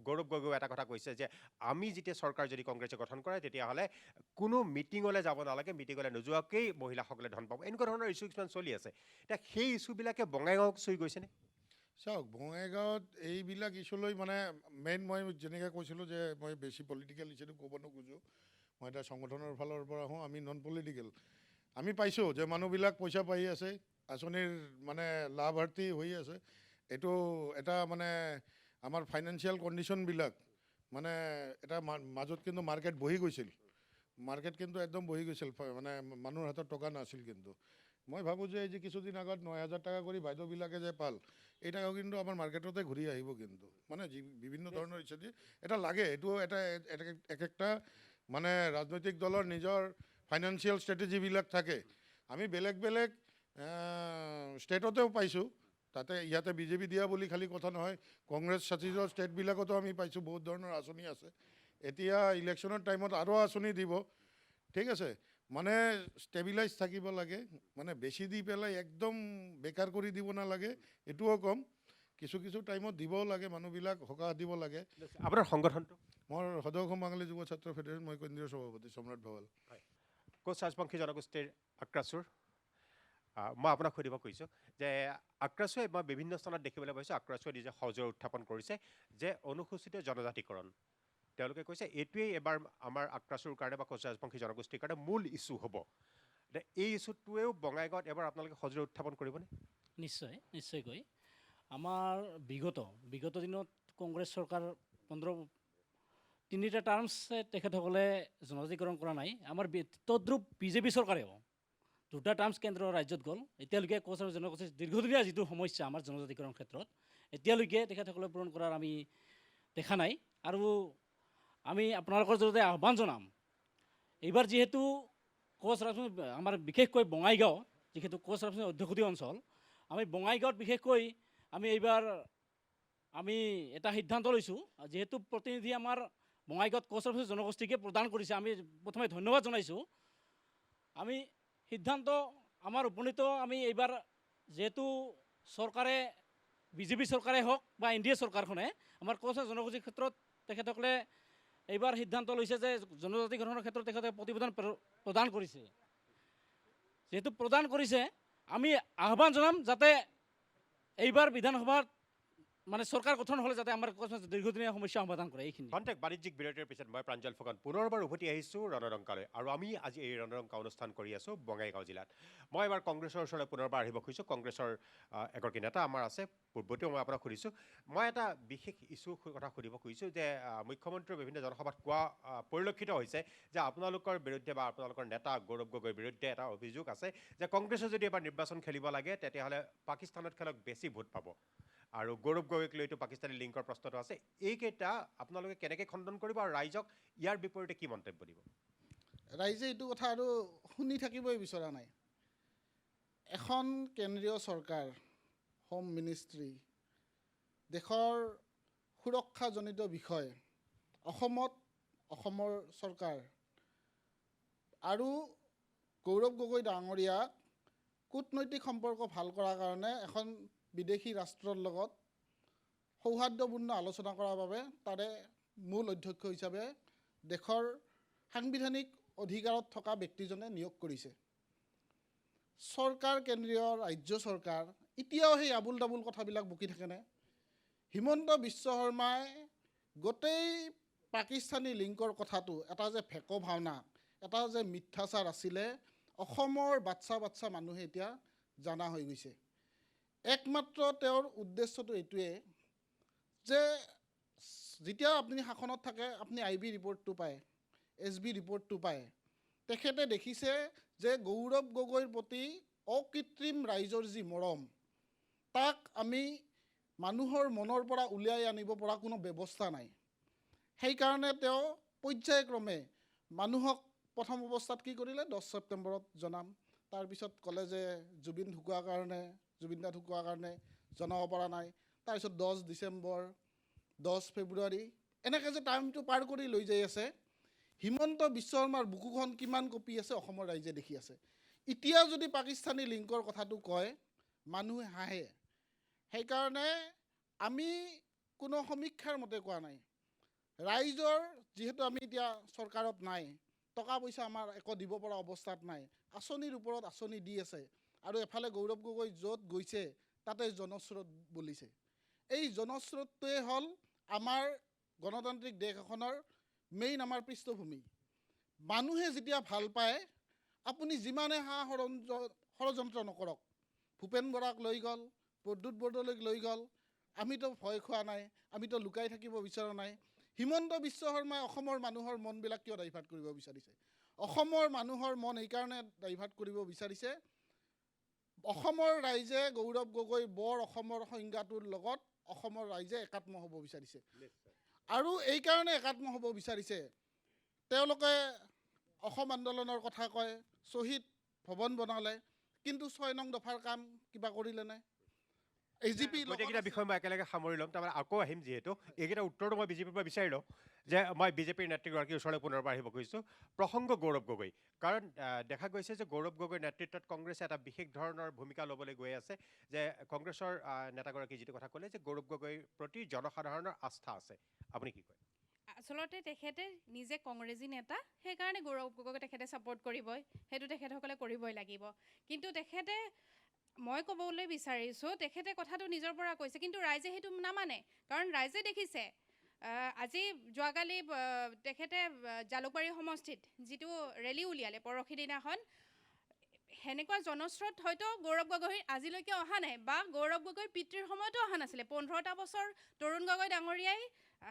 গৌৰৱ গগৈয়ে এটা কথা কৈছে যে আমি যেতিয়া চৰকাৰ যদি কংগ্ৰেছে গঠন কৰে তেতিয়াহ'লে কোনো মিটিঙলৈ যাব নালাগে, মিটিঙলৈ নোযোৱাকেই মহিলাসকলে ধন পাব। এনেকুৱা ধৰণৰ ইছ্যু কিছুমান চলি আছে। এতিয়া সেই ইছ্যুবিলাকে বঙাইগাঁৱক চুই গৈছেনে? চাওক, বঙাইগাঁৱত এইবিলাক ইছ্যুলৈ মানে মেইন মই যেনেকৈ কৈছিলোঁ যে মই বেছি পলিটিকেল ইছ্যুটো ক'ব নোখোজোঁ। মই এটা সংগঠনৰ ফালৰ পৰা আহোঁ, আমি নন পলিটিকেল। আমি পাইছোঁ যে মানুহবিলাক পইচা পাই আছে, আঁচনিৰ মানে লাভাৰ্থী হৈ আছে। এইটো এটা মানে আমাৰ ফাইনেন্সিয়েল কণ্ডিশ্যনবিলাক মানে এটা মাজত কিন্তু মাৰ্কেট বহি গৈছিল, মাৰ্কেট কিন্তু একদম বহি গৈছিল, মানে মানুহৰ হাতত টকা নাছিল। কিন্তু মই ভাবোঁ যে এই যে কিছুদিন আগত 9,000 টকা কৰি বাইদেউবিলাকে যে পাল, এই টাকাও কিন্তু আমাৰ মাৰ্কেটতে ঘূৰি আহিব। কিন্তু মানে বিভিন্ন ধৰণৰ ইচ্ছাদি এটা লাগে, এইটো এটা একটা মানে ৰাজনৈতিক দলৰ নিজৰ ফাইনেন্সিয়েল ষ্ট্ৰেটেজিবিলাক থাকে। আমি বেলেগ ষ্টেটতেও পাইছোঁ, তাতে ইয়াতে বিজেপি দিয়া বুলি খালী কথা নহয়, কংগ্ৰেছ শাসিত ষ্টেটবিলাকতো আমি পাইছোঁ, বহুত ধৰণৰ আঁচনি আছে। এতিয়া ইলেকশ্যনৰ টাইমত আৰু আঁচনি দিব, ঠিক আছে। মানে ষ্টেবিলাইজ থাকিব লাগে, মানে বেছি দি পেলাই একদম বেকাৰ কৰি দিব নালাগে, এইটোও কম। কিছু টাইমত দিবও লাগে, মানুহবিলাক সকাহ দিব লাগে। আপোনাৰ সংগঠনটো? মোৰ সদৌ অসম বাঙালী যুৱ ছাত্ৰ ফেডাৰেশ্যন, মই কেন্দ্ৰীয় সভাপতি সম্ৰাট ভাৱাল। কোচ ৰাজবংশী জনগোষ্ঠীৰ আক্ৰাসুৰ, মই আপোনাক সুধিব খুজিছোঁ যে আক্ৰাসুৱে মই বিভিন্ন স্থানত দেখিবলৈ পাইছোঁ, আক্ৰাসুৱে নিজে সজোৰ উত্থাপন কৰিছে যে অনুসূচিত জনজাতিকৰণ। তেওঁলোকে কৈছে এইটোৱেই এবাৰ আমাৰ আক্ৰাসুৰ কাৰণে বা কোচ ৰাজবংশী জনগোষ্ঠীৰ কাৰণে মূল ইছ্যু হ'ব। এই ইছ্যুটোৱেও বঙাইগাঁৱত এবাৰ আপোনালোকে সজোৰে উত্থাপন কৰিবনে? নিশ্চয়কৈ। আমাৰ বিগত দিনত কংগ্ৰেছ চৰকাৰ 3টা টাৰ্মছ তেখেতসকলে জনজাতিকৰণ কৰা নাই। আমাৰ তদ্ৰুপ বিজেপি চৰকাৰেও 2টা টাৰ্মছ কেন্দ্ৰৰ ৰাজ্যত গ'ল। এতিয়ালৈকে কোচ আৰু জনগোষ্ঠীৰ দীৰ্ঘদিনীয়া যিটো সমস্যা আমাৰ জনজাতিকৰণ ক্ষেত্ৰত, এতিয়ালৈকে তেখেতসকলে পূৰণ কৰাৰ আমি দেখা নাই। আৰু আমি আপোনালোকৰ জৰিয়তে আহ্বান জনাম, এইবাৰ যিহেতু কোচ ৰাজবংশী আমাৰ বিশেষকৈ বঙাইগাঁও, যিহেতু কোচ ৰাজবংশী অধ্যুষিত অঞ্চল, আমি বঙাইগাঁৱত বিশেষকৈ এইবাৰ এটা সিদ্ধান্ত লৈছোঁ, যিহেতু প্ৰতিনিধি আমাৰ বঙাইগাঁৱত কোচ ৰাজবংশী জনগোষ্ঠীকে প্ৰদান কৰিছে, আমি প্ৰথমে ধন্যবাদ জনাইছোঁ। আমি সিদ্ধান্ত আমাৰ উপনীত, আমি এইবাৰ যিহেতু চৰকাৰে বিজেপি চৰকাৰে হওক বা NDA চৰকাৰখনে আমাৰ কোচ আৰু জনগোষ্ঠীৰ ক্ষেত্ৰত তেখেতসকলে এইবাৰ সিদ্ধান্ত লৈছে যে জনজাতিকৰণৰ ক্ষেত্ৰত তেখেতে প্ৰতিবেদন প্ৰদান কৰিছে। যিহেতু প্ৰদান কৰিছে, আমি আহ্বান জনাম যাতে এইবাৰ বিধানসভাত মানে চৰকাৰ গঠন হ'লে যাতে আমাৰ দীৰ্ঘদিনীয়া সমস্যা সমাধান কৰে। এইখিনি খন্তেক বাণিজ্যিক বিৰতিৰ পিছত মই প্ৰাঞ্জল ফুকন পুনৰবাৰ উভতি আহিছোঁ ৰণৰংকালৈ, আৰু আমি আজি এই ৰণৰংকা অনুষ্ঠান কৰি আছোঁ বঙাইগাঁও জিলাত। মই এবাৰ কংগ্ৰেছৰ ওচৰলৈ পুনৰবাৰ আহিব খুজিছোঁ। কংগ্ৰেছৰ এগৰাকী নেতা আমাৰ আছে, পূৰ্বতেও মই আপোনাক সুধিছোঁ। মই এটা বিশেষ ইছ্যুৰ কথা সুধিব খুজিছোঁ যে মুখ্যমন্ত্ৰীৰ বিভিন্ন জনসভাত কোৱা পৰিলক্ষিত হৈছে যে আপোনালোকৰ বিৰুদ্ধে বা আপোনালোকৰ নেতা গৌৰৱ গগৈৰ বিৰুদ্ধে এটা অভিযোগ আছে যে কংগ্ৰেছে যদি এবাৰ নিৰ্বাচন খেলিব লাগে তেতিয়াহ'লে পাকিস্তানত খেলক বেছি ভোট পাব, আৰু গৌৰৱ গগৈক লৈতো পাকিস্তানী লিংকৰ প্ৰশ্নটো আছে। এইকেইটা আপোনালোকে কেনেকৈ খণ্ডন কৰিব আৰু ৰাইজক ইয়াৰ বিপৰীতে কি মন্তব্য দিব? ৰাইজে এইটো কথা আৰু শুনি থাকিবই বিচৰা নাই। এখন কেন্দ্ৰীয় চৰকাৰ হোম মিনিষ্ট্ৰী, দেশৰ সুৰক্ষাজনিত বিষয়, অসমৰ চৰকাৰ আৰু গৌৰৱ গগৈ ডাঙৰীয়াক কূটনৈতিক সম্পৰ্ক ভাল কৰাৰ কাৰণে এখন বিদেশী ৰাষ্ট্ৰৰ লগত সৌহাৰ্দ্যপূৰ্ণ আলোচনা কৰাৰ বাবে তাৰে মূল অধ্যক্ষ হিচাপে দেশৰ সাংবিধানিক অধিকাৰত থকা ব্যক্তিজনে নিয়োগ কৰিছে। চৰকাৰ, কেন্দ্ৰীয় ৰাজ্য চৰকাৰ এতিয়াও সেই আবুল তাবুল কথাবিলাক বকি থাকেনে? হিমন্ত বিশ্ব শৰ্মাই গোটেই পাকিস্তানী লিংকৰ কথাটো এটা যে ভেকো ভাওনা, এটা যে মিথ্যাচাৰ আছিলে, অসমৰ বাচ্চা মানুহে এতিয়া জানা হৈ গৈছে। একমাত্ৰ তেওঁৰ উদ্দেশ্যটো এইটোৱে যে যেতিয়া আপুনি শাসনত থাকে, আপুনি IB ৰিপৰ্টটো পায়, SB ৰিপৰ্টটো পায়, তেখেতে দেখিছে যে গৌৰৱ গগৈৰ প্ৰতি অকৃত্ৰিম ৰাইজৰ যি মৰম, তাক আমি মানুহৰ মনৰ পৰা উলিয়াই আনিব পৰা কোনো ব্যৱস্থা নাই। সেইকাৰণে তেওঁ পৰ্যায়ক্ৰমে মানুহক প্ৰথম অৱস্থাত কি কৰিলে, 10 ছেপ্টেম্বৰত জনাম, তাৰপিছত ক'লে যে জুবিন দা ঢুকোৱাৰ কাৰণে জনাব পৰা নাই, তাৰপিছত 10 ডিচেম্বৰ, 10 ফেব্ৰুৱাৰী, এনেকৈ যে টাইমটো পাৰ কৰি লৈ যাই আছে। হিমন্ত বিশ্ব শৰ্মাৰ বুকুখন কিমান কপি আছে অসমৰ ৰাইজে দেখি আছে। এতিয়া যদি পাকিস্তানী লিংকৰ কথাটো কয়, মানুহে হাঁহে। সেইকাৰণে আমি কোনো সমীক্ষাৰ মতে কোৱা নাই, ৰাইজৰ যিহেতু আমি এতিয়া চৰকাৰত নাই, টকা পইচা আমাৰ একো দিব পৰা অৱস্থাত নাই, আঁচনিৰ ওপৰত আঁচনি দি আছে, আৰু এফালে গৌৰৱ গগৈ য'ত গৈছে তাতে জনস্ৰোত বলিছে। এই জনস্ৰোতটোৱে হ'ল আমাৰ গণতান্ত্ৰিক দেশ এখনৰ মেইন আমাৰ পৃষ্ঠভূমি। মানুহে যেতিয়া ভাল পায়, আপুনি যিমানে ষড়যন্ত্ৰ নকৰক, ভূপেন বৰাক লৈ গ'ল, প্ৰদ্যুৎ বৰদলৈক লৈ গ'ল, আমিতো ভয় খোৱা নাই, আমিতো লুকাই থাকিব বিচৰা নাই। হিমন্ত বিশ্ব শৰ্মাই অসমৰ মানুহৰ মনবিলাক কিয় ডাইভাৰ্ট কৰিব বিচাৰিছে? অসমৰ মানুহৰ মন এইকাৰণে ডাইভাৰ্ট কৰিব বিচাৰিছে, অসমৰ ৰাইজে গৌৰৱ গগৈ বৰ অসমৰ সংজ্ঞাটোৰ লগত অসমৰ ৰাইজে একাত্ম হ'ব বিচাৰিছে। আৰু এইকাৰণে একাত্ম হ'ব বিচাৰিছে, তেওঁলোকে অসম আন্দোলনৰ কথা কয়, শ্বহীদ ভৱন বনালে, কিন্তু 6 নং দফাৰ কাম কিবা কৰিলেনে? AGP গোটেইকেইটা বিষয় মই একেলগে সামৰি ল'ম, তাৰমানে আকৌ আহিম। যিহেতু এইকেইটা উত্তৰটো মই বিজেপিৰ পৰা বিচাৰি লওঁ, যে মই বিজেপিৰ নেত্ৰীগৰাকীৰ ওচৰলৈ পুনৰবাৰ আহিব খুজিছোঁ। প্ৰসংগ গৌৰৱ গগৈ, কাৰণ দেখা গৈছে যে গৌৰৱ গগৈৰ নেতৃত্বত কংগ্ৰেছে এটা বিশেষ ধৰণৰ ভূমিকা ল'বলৈ গৈ আছে, যে কংগ্ৰেছৰ নেতাগৰাকী যিটো কথা ক'লে যে গৌৰৱ গগৈৰ প্ৰতি জনসাধাৰণৰ আস্থা আছে, আপুনি কি কয়? আচলতে তেখেতে নিজে কংগ্ৰেছী নেতা, সেইকাৰণে গৌৰৱ গগৈক তেখেতে ছাপোৰ্ট কৰিবই, সেইটো তেখেতসকলে কৰিবই লাগিব। কিন্তু তেখেতে, মই ক'বলৈ বিচাৰিছোঁ, তেখেতে কথাটো নিজৰ পৰা কৈছে, কিন্তু ৰাইজে সেইটো নামানে। কাৰণ ৰাইজে দেখিছে, আজি যোৱাকালি তেখেতে জালুকবাৰী সমষ্টিত যিটো ৰেলী উলিয়ালে পৰহি দিনাখন, সেনেকুৱা জনস্ৰোত হয়তো গৌৰৱ গগৈ আজিলৈকে অহা নাই, বা গৌৰৱ গগৈৰ পিতৃৰ সময়তো অহা নাছিলে। 15টা বছৰ তৰুণ গগৈ ডাঙৰীয়াই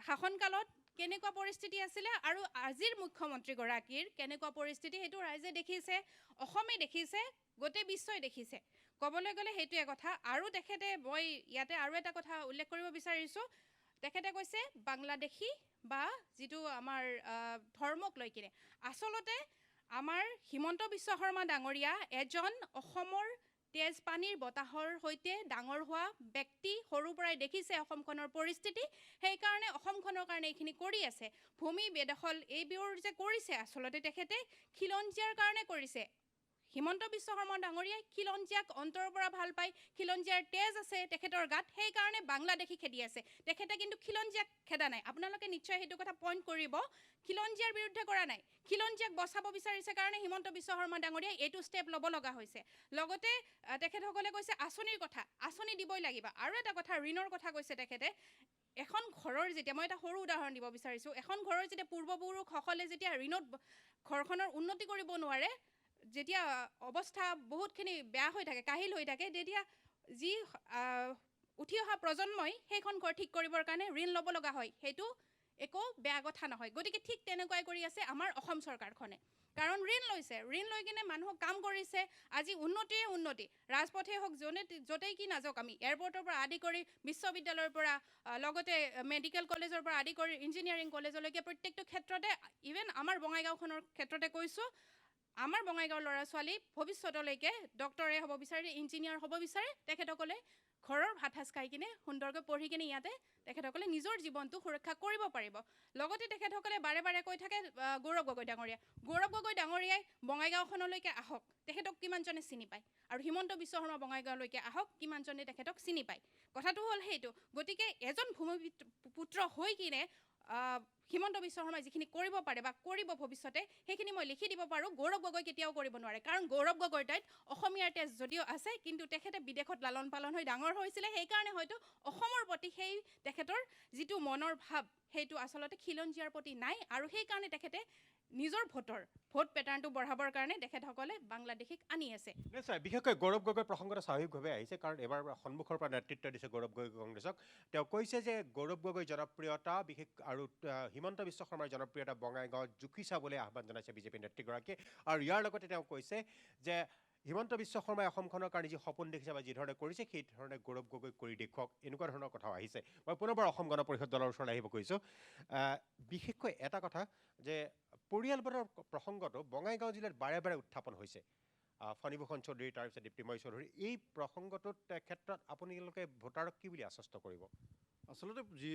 শাসনকালত কেনেকুৱা পৰিস্থিতি আছিলে আৰু আজিৰ মুখ্যমন্ত্ৰীগৰাকীৰ কেনেকুৱা পৰিস্থিতি, সেইটো ৰাইজে দেখিছে, অসমে দেখিছে, গোটেই বিশ্বই দেখিছে। ক'বলৈ গ'লে সেইটোৱে কথা। আৰু তেখেতে, মই ইয়াতে আৰু এটা কথা উল্লেখ কৰিব বিচাৰিছোঁ, তেখেতে কৈছে বাংলাদেশী বা যিটো আমাৰ ধৰ্মক লৈ কিনে। আচলতে আমাৰ হিমন্ত বিশ্ব শৰ্মা ডাঙৰীয়া এজন অসমৰ তেজ পানীৰ বতাহৰ সৈতে ডাঙৰ হোৱা ব্যক্তি, সৰুৰ পৰাই দেখিছে অসমখনৰ পৰিস্থিতি, সেইকাৰণে অসমখনৰ কাৰণে এইখিনি কৰি আছে। ভূমি বেদখল এইবোৰ যে কৰিছে, আচলতে তেখেতে খিলঞ্জীয়াৰ কাৰণে কৰিছে। হিমন্ত বিশ্ব শৰ্মা ডাঙৰীয়াই খিলঞ্জীয়াক অন্তৰৰ পৰা ভাল পায়, খিলঞ্জীয়াৰ তেজ আছে তেখেতৰ গাত, সেইকাৰণে বাংলাদেশী খেদি আছে। তেখেতে কিন্তু খিলঞ্জীয়াক খেদা নাই। আপোনালোকে নিশ্চয় সেইটো কথা পইণ্ট কৰিব, খিলঞ্জীয়াৰ বিৰুদ্ধে কৰা নাই, খিলঞ্জীয়াক বচাব বিচাৰিছে কাৰণে হিমন্ত বিশ্ব শৰ্মা ডাঙৰীয়াই এইটো ষ্টেপ ল'ব লগা হৈছে। লগতে তেখেতসকলে কৈছে আঁচনিৰ কথা, আঁচনি দিবই লাগিব। আৰু এটা কথা, ঋণৰ কথা কৈছে তেখেতে। এখন ঘৰৰ যেতিয়া, মই এটা সৰু উদাহৰণ দিব বিচাৰিছোঁ, এখন ঘৰৰ যেতিয়া পূৰ্বপুৰুষসকলে যেতিয়া ঋণত ঘৰখনৰ উন্নতি কৰিব নোৱাৰে, যেতিয়া অৱস্থা বহুতখিনি বেয়া হৈ থাকে, কাহিল হৈ থাকে, তেতিয়া যি উঠি অহা প্ৰজন্মই সেইখন ঘৰ ঠিক কৰিবৰ কাৰণে ঋণ ল'ব লগা হয়। সেইটো একো বেয়া কথা নহয়। গতিকে ঠিক তেনেকুৱাই কৰি আছে আমাৰ অসম চৰকাৰখনে, কাৰণ ঋণ লৈছে, ঋণ লৈ কিনে মানুহক কাম কৰিছে। আজি উন্নতিয়ে উন্নতি, ৰাজপথে হওক, য'তেই কি নাযাওক, আমি এয়াৰপৰ্টৰ পৰা আদি কৰি বিশ্ববিদ্যালয়ৰ পৰা, লগতে মেডিকেল কলেজৰ পৰা আদি কৰি ইঞ্জিনিয়াৰিং কলেজলৈকে প্ৰত্যেকটো ক্ষেত্ৰতে, ইভেন আমাৰ বঙাইগাঁওখনৰ ক্ষেত্ৰতে কৈছোঁ, আমাৰ বঙাইগাঁৱৰ ল'ৰা ছোৱালী ভৱিষ্যতলৈকে ডক্টৰে হ'ব বিচাৰে, ইঞ্জিনিয়াৰ হ'ব বিচাৰে, তেখেতসকলে ঘৰৰ ভাত সাজ খাই কিনে সুন্দৰকৈ পঢ়ি কিনে ইয়াতে তেখেতসকলে নিজৰ জীৱনটো সুৰক্ষা কৰিব পাৰিব। লগতে তেখেতসকলে বাৰে বাৰে কৈ থাকে গৌৰৱ গগৈ ডাঙৰীয়াই বঙাইগাঁওখনলৈকে আহক, তেখেতক কিমানজনে চিনি পায়, আৰু হিমন্ত বিশ্ব শৰ্মা বঙাইগাঁওলৈকে আহক, কিমানজনে তেখেতক চিনি পায়। কথাটো হ'ল সেইটো। গতিকে এজন ভূমিপুত্ৰ হৈ কিনে হিমন্ত বিশ্ব শৰ্মাই যিখিনি কৰিব পাৰে বা কৰিব ভৱিষ্যতে, সেইখিনি মই লিখি দিব পাৰোঁ। গৌৰৱ গগৈ কেতিয়াও কৰিব নোৱাৰে, কাৰণ গৌৰৱ গগৈৰ তাত অসমীয়াৰ তেজ যদিও আছে, কিন্তু তেখেতে বিদেশত লালন পালন হৈ ডাঙৰ হৈছিলে। সেইকাৰণে হয়তো অসমৰ প্ৰতি সেই তেখেতৰ যিটো মনৰ ভাৱ, সেইটো আচলতে খিলঞ্জীয়াৰ প্ৰতি নাই, আৰু সেইকাৰণে তেখেতে নিজৰ ভোট পেটাৰ্ণটো বঢ়াবৰ কাৰণে তেখেতসকলে বাংলাদেশীক আনি আছে। নিশ্চয়, বিশেষকৈ গৌৰৱ গগৈৰ প্ৰসংগটো স্বাভাৱিকভাৱে আহিছে, কাৰণ এবাৰ সন্মুখৰ পৰা নেতৃত্ব দিছে গৌৰৱ গগৈ কংগ্ৰেছক। তেওঁ কৈছে যে গৌৰৱ গগৈৰ জনপ্ৰিয়তা বিশেষ আৰু হিমন্ত বিশ্ব শৰ্মাৰ জনপ্ৰিয়তা বঙাইগাঁৱত জুখি চাবলৈ আহ্বান জনাইছে বিজেপি নেতৃগৰাকীয়ে। আৰু ইয়াৰ লগতে তেওঁ কৈছে যে হিমন্ত বিশ্ব শৰ্মাই অসমখনৰ কাৰণে যি সপোন দেখিছে বা যি ধৰণে কৰিছে, সেই ধৰণে গৌৰৱ গগৈ কৰি দেখুৱাওক, এনেকুৱা ধৰণৰ কথাও আহিছে। মই পুনৰবাৰ অসম গণ পৰিষদ দলৰ ওচৰলৈ আহিব কৈছোঁ। বিশেষকৈ এটা কথা যে পৰিয়ালবাদৰ প্ৰসংগটো বঙাইগাঁও জিলাত বাৰে বাৰে উত্থাপন হৈছে। ফণীভূষণ চৌধুৰী, তাৰপিছত দীপ্তিময় চৌধুৰী, এই প্ৰসংগটোৰ ক্ষেত্ৰত আপোনালোকে ভোটাৰক কি বুলি আশ্বস্ত কৰিব? আচলতে যি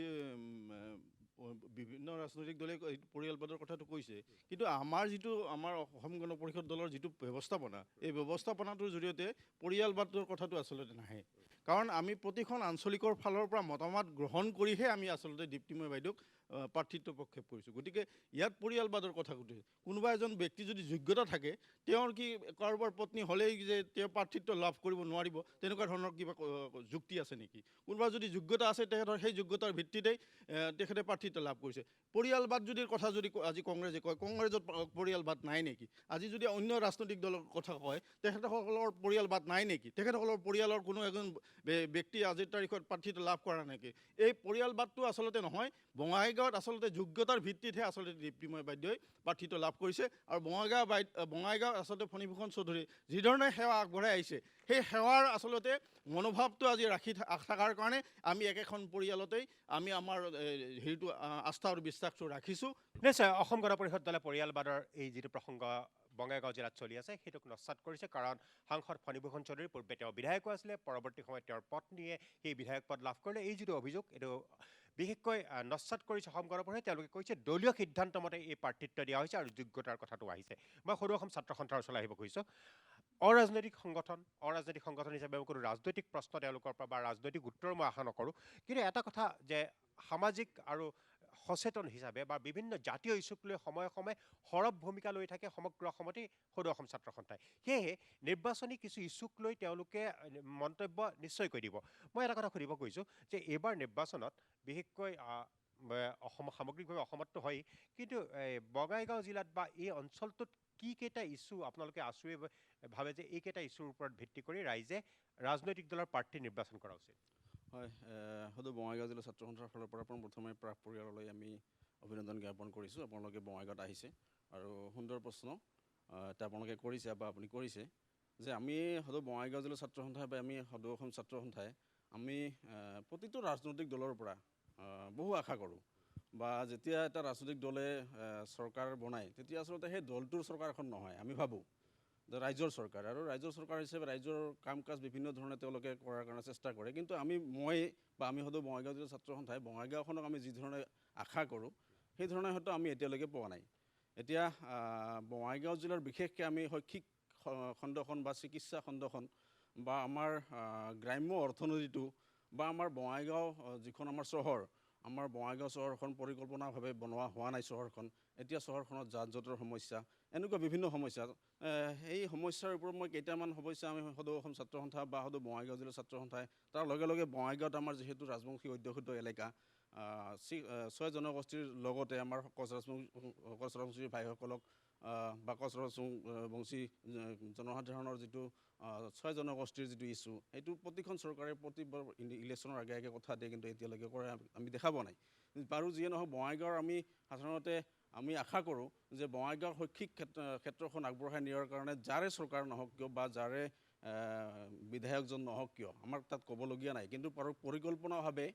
বিভিন্ন ৰাজনৈতিক দলে পৰিয়ালবাদৰ কথাটো কৈছে, কিন্তু আমাৰ অসম গণ পৰিষদ দলৰ যিটো ব্যৱস্থাপনা, এই ব্যৱস্থাপনাটোৰ জৰিয়তে পৰিয়ালবাদৰ কথাটো আচলতে নাহে। কাৰণ আমি প্ৰতিখন আঞ্চলিকৰ ফালৰ পৰা মতামত গ্ৰহণ কৰিহে আমি আচলতে দীপ্তিময় বাইদেউক প্ৰাৰ্থিত্ব প্ৰক্ষেপ কৰিছোঁ। গতিকে ইয়াত পৰিয়ালবাদৰ কথা কৈছে। কোনোবা এজন ব্যক্তি যদি যোগ্যতা থাকে, তেওঁৰ কি কাৰোবাৰ পত্নী হ'লেই যে তেওঁ প্ৰাৰ্থিত্ব লাভ কৰিব নোৱাৰিব, তেনেকুৱা ধৰণৰ কিবা যুক্তি আছে নেকি? কোনোবা যদি যোগ্যতা আছে, তেখেতৰ সেই যোগ্যতাৰ ভিত্তিতেই তেখেতে প্ৰাৰ্থিত্ব লাভ কৰিছে। পৰিয়ালবাদ যদি আজি কংগ্ৰেছে কয়, কংগ্ৰেছত পৰিয়ালবাদ নাই নেকি? আজি যদি অন্য ৰাজনৈতিক দলৰ কথা কয়, তেখেতসকলৰ পৰিয়ালবাদ নাই নেকি? তেখেতসকলৰ পৰিয়ালৰ কোনো এজন ব্যক্তি আজিৰ তাৰিখত প্ৰাৰ্থিত্ব লাভ কৰা নেকি? এই পৰিয়ালবাদটো আচলতে নহয়। বঙাইগাঁৱত আচলতে যোগ্যতাৰ ভিত্তিতহে আচলতে দীপ্তিময় বাইদেৱে প্ৰাৰ্থিত্ব লাভ কৰিছে। আৰু বঙাইগাঁৱত আচলতে ফণীভূষণ চৌধুৰী যিধৰণে সেৱা আগবঢ়াই আহিছে, সেই সেৱাৰ আচলতে মনোভাৱটো আজি ৰাখি থকাৰ কাৰণে আমি একেখন পৰিয়ালতেই আমি আমাৰ হেৰিটো আস্থা আৰু বিশ্বাসটো ৰাখিছোঁ। নিশ্চয়, অসম গণ পৰিষদ দলে পৰিয়ালবাদৰ এই যিটো প্ৰসংগ বঙাইগাঁও জিলাত চলি আছে, সেইটোক নস্যাৎ কৰিছে। কাৰণ সাংসদ ফণীভূষণ চৌধুৰী পূৰ্বে তেওঁ বিধায়কো আছিলে, পৰৱৰ্তী সময়ত তেওঁৰ পত্নীয়ে সেই বিধায়ক পদ লাভ কৰিলে। এই যিটো অভিযোগ, এইটো বিশেষকৈ নস্যাৎ কৰিছে অসম গণ পৰিষদে। তেওঁলোকে কৈছে দলীয় সিদ্ধান্ত মতে এই প্ৰাৰ্থিত্ব দিয়া হৈছে আৰু যোগ্যতাৰ কথাটো আহিছে। মই সৰু অসম ছাত্ৰ সন্থাৰ ওচৰলৈ আহিব খুজিছোঁ। অৰাজনৈতিক সংগঠন হিচাপে কোনো ৰাজনৈতিক প্ৰশ্ন তেওঁলোকৰ পৰা বা ৰাজনৈতিক উত্তৰ মই আশা নকৰোঁ, কিন্তু এটা কথা যে সামাজিক আৰু সচেতন হিচাপে বা বিভিন্ন জাতীয় ইছ্যুক লৈ সময়ে সময়ে সৰব ভূমিকা লৈ থাকে সমগ্ৰ অসমতেই সদৌ অসম ছাত্ৰ সন্থাই। সেয়েহে নিৰ্বাচনী কিছু ইছ্যুক লৈ তেওঁলোকে মন্তব্য নিশ্চয়কৈ দিব। মই এটা কথা সুধিব কৈছোঁ যে এইবাৰ নিৰ্বাচনত বিশেষকৈ অসম সামগ্ৰিকভাৱে অসমততো হয়েই, কিন্তু বঙাইগাঁও জিলাত বা এই অঞ্চলটোত কি কেইটা ইছ্যু আপোনালোকে আছুৱে ভাবে যে এইকেইটা ইছ্যুৰ ওপৰত ভিত্তি কৰি ৰাইজে ৰাজনৈতিক দলৰ প্ৰাৰ্থী নিৰ্বাচন কৰা উচিত? হয়, সদৌ বঙাইগাঁও জিলা ছাত্ৰ সন্থাৰ ফালৰ পৰা প্ৰথমে প্ৰাক পৰিয়াললৈ আমি অভিনন্দন জ্ঞাপন কৰিছোঁ। আপোনালোকে বঙাইগাঁৱত আহিছে আৰু সুন্দৰ প্ৰশ্ন এটা আপোনালোকে কৰিছে বা আপুনি কৰিছে যে আমি সদৌ বঙাইগাঁও জিলা ছাত্ৰ সন্থাই বা আমি সদৌ অসম ছাত্ৰ সন্থাই আমি প্ৰতিটো ৰাজনৈতিক দলৰ পৰা বহু আশা কৰোঁ। বা যেতিয়া এটা ৰাজনৈতিক দলে চৰকাৰ বনায়, তেতিয়া আচলতে সেই দলটোৰ চৰকাৰ এখন নহয়, আমি ভাবোঁ যে ৰাইজৰ চৰকাৰ। আৰু ৰাইজৰ চৰকাৰ হিচাপে ৰাইজৰ কাম কাজ বিভিন্ন ধৰণে তেওঁলোকে কৰাৰ কাৰণে চেষ্টা কৰে। কিন্তু আমি সদৌ বঙাইগাঁও জিলা ছাত্ৰ সন্থাই বঙাইগাঁওখনক আমি যি ধৰণে আশা কৰোঁ, সেই ধৰণে হয়তো আমি এতিয়ালৈকে পোৱা নাই। এতিয়া বঙাইগাঁও জিলাৰ বিশেষকৈ আমি শৈক্ষিক খণ্ডখন বা চিকিৎসা খণ্ডখন বা আমাৰ গ্ৰাম্য অৰ্থনীতিটো বা আমাৰ বঙাইগাঁও যিখন আমাৰ চহৰ, আমাৰ বঙাইগাঁও চহৰখন পৰিকল্পনাভাৱে বনোৱা হোৱা নাই। চহৰখন এতিয়া চহৰখনত যান জঁটৰ সমস্যা, এনেকুৱা বিভিন্ন সমস্যা। সেই সমস্যাৰ ওপৰত মই কেইটামান সমস্যা আমি সদৌ অসম ছাত্ৰ সন্থা বা সদৌ বঙাইগাঁও জিলা ছাত্ৰ সন্থাই, তাৰ লগে লগে বঙাইগাঁৱত আমাৰ যিহেতু ৰাজবংশী অধ্যুষিত এলেকা, 6 জনগোষ্ঠীৰ লগতে আমাৰ কচ ৰাজবংশী ভাইসকলক বা কচ ৰাজবংশী জনসাধাৰণৰ যিটো 6 জনগোষ্ঠীৰ যিটো ইছ্যু, সেইটো প্ৰতিখন চৰকাৰে প্ৰতিবাৰ ইলেকশ্যনৰ আগে আগে কথা দিয়ে, কিন্তু এতিয়ালৈকে কৰে আমি দেখা পোৱা নাই। বাৰু যিয়ে নহওক, বঙাইগাঁৱৰ আমি সাধাৰণতে আশা কৰোঁ যে বঙাইগাঁৱৰ শৈক্ষিক ক্ষেত্ৰখন আগবঢ়াই নিয়াৰ কাৰণে যাৰে চৰকাৰ নহওক কিয় বা যাৰে বিধায়কজন নহওক কিয়, আমাৰ তাত ক'বলগীয়া নাই। কিন্তু পৰিকল্পনাভাৱে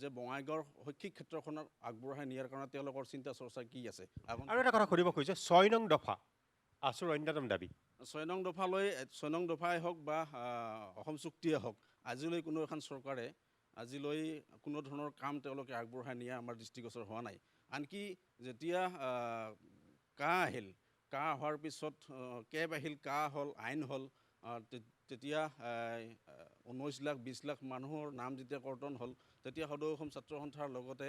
যে বঙাইগাঁৱৰ শৈক্ষিক ক্ষেত্ৰখনক আগবঢ়াই নিয়াৰ কাৰণে তেওঁলোকৰ চিন্তা চৰ্চা কি আছে। আৰু এটা কথা সুধিব খুজিছোঁ, 6 নং দফা আছুৰ অন্যতম দাবী। 6 নং দফাই হওক বা অসম চুক্তিয়ে হওক, আজিলৈ কোনো এখন চৰকাৰে আজিলৈ কোনো ধৰণৰ কাম তেওঁলোকে আগবঢ়াই নিয়া আমাৰ দৃষ্টিগোচৰ হোৱা নাই। আনকি যেতিয়া কাহ আহিল, কাহ হোৱাৰ পিছত কেব আহিল, কাহ হ'ল, আইন হ'ল, তেতিয়া 19 লাখ 20 লাখ মানুহৰ নাম যেতিয়া কৰ্তন হ'ল, তেতিয়া সদৌ অসম ছাত্ৰ সন্থাৰ লগতে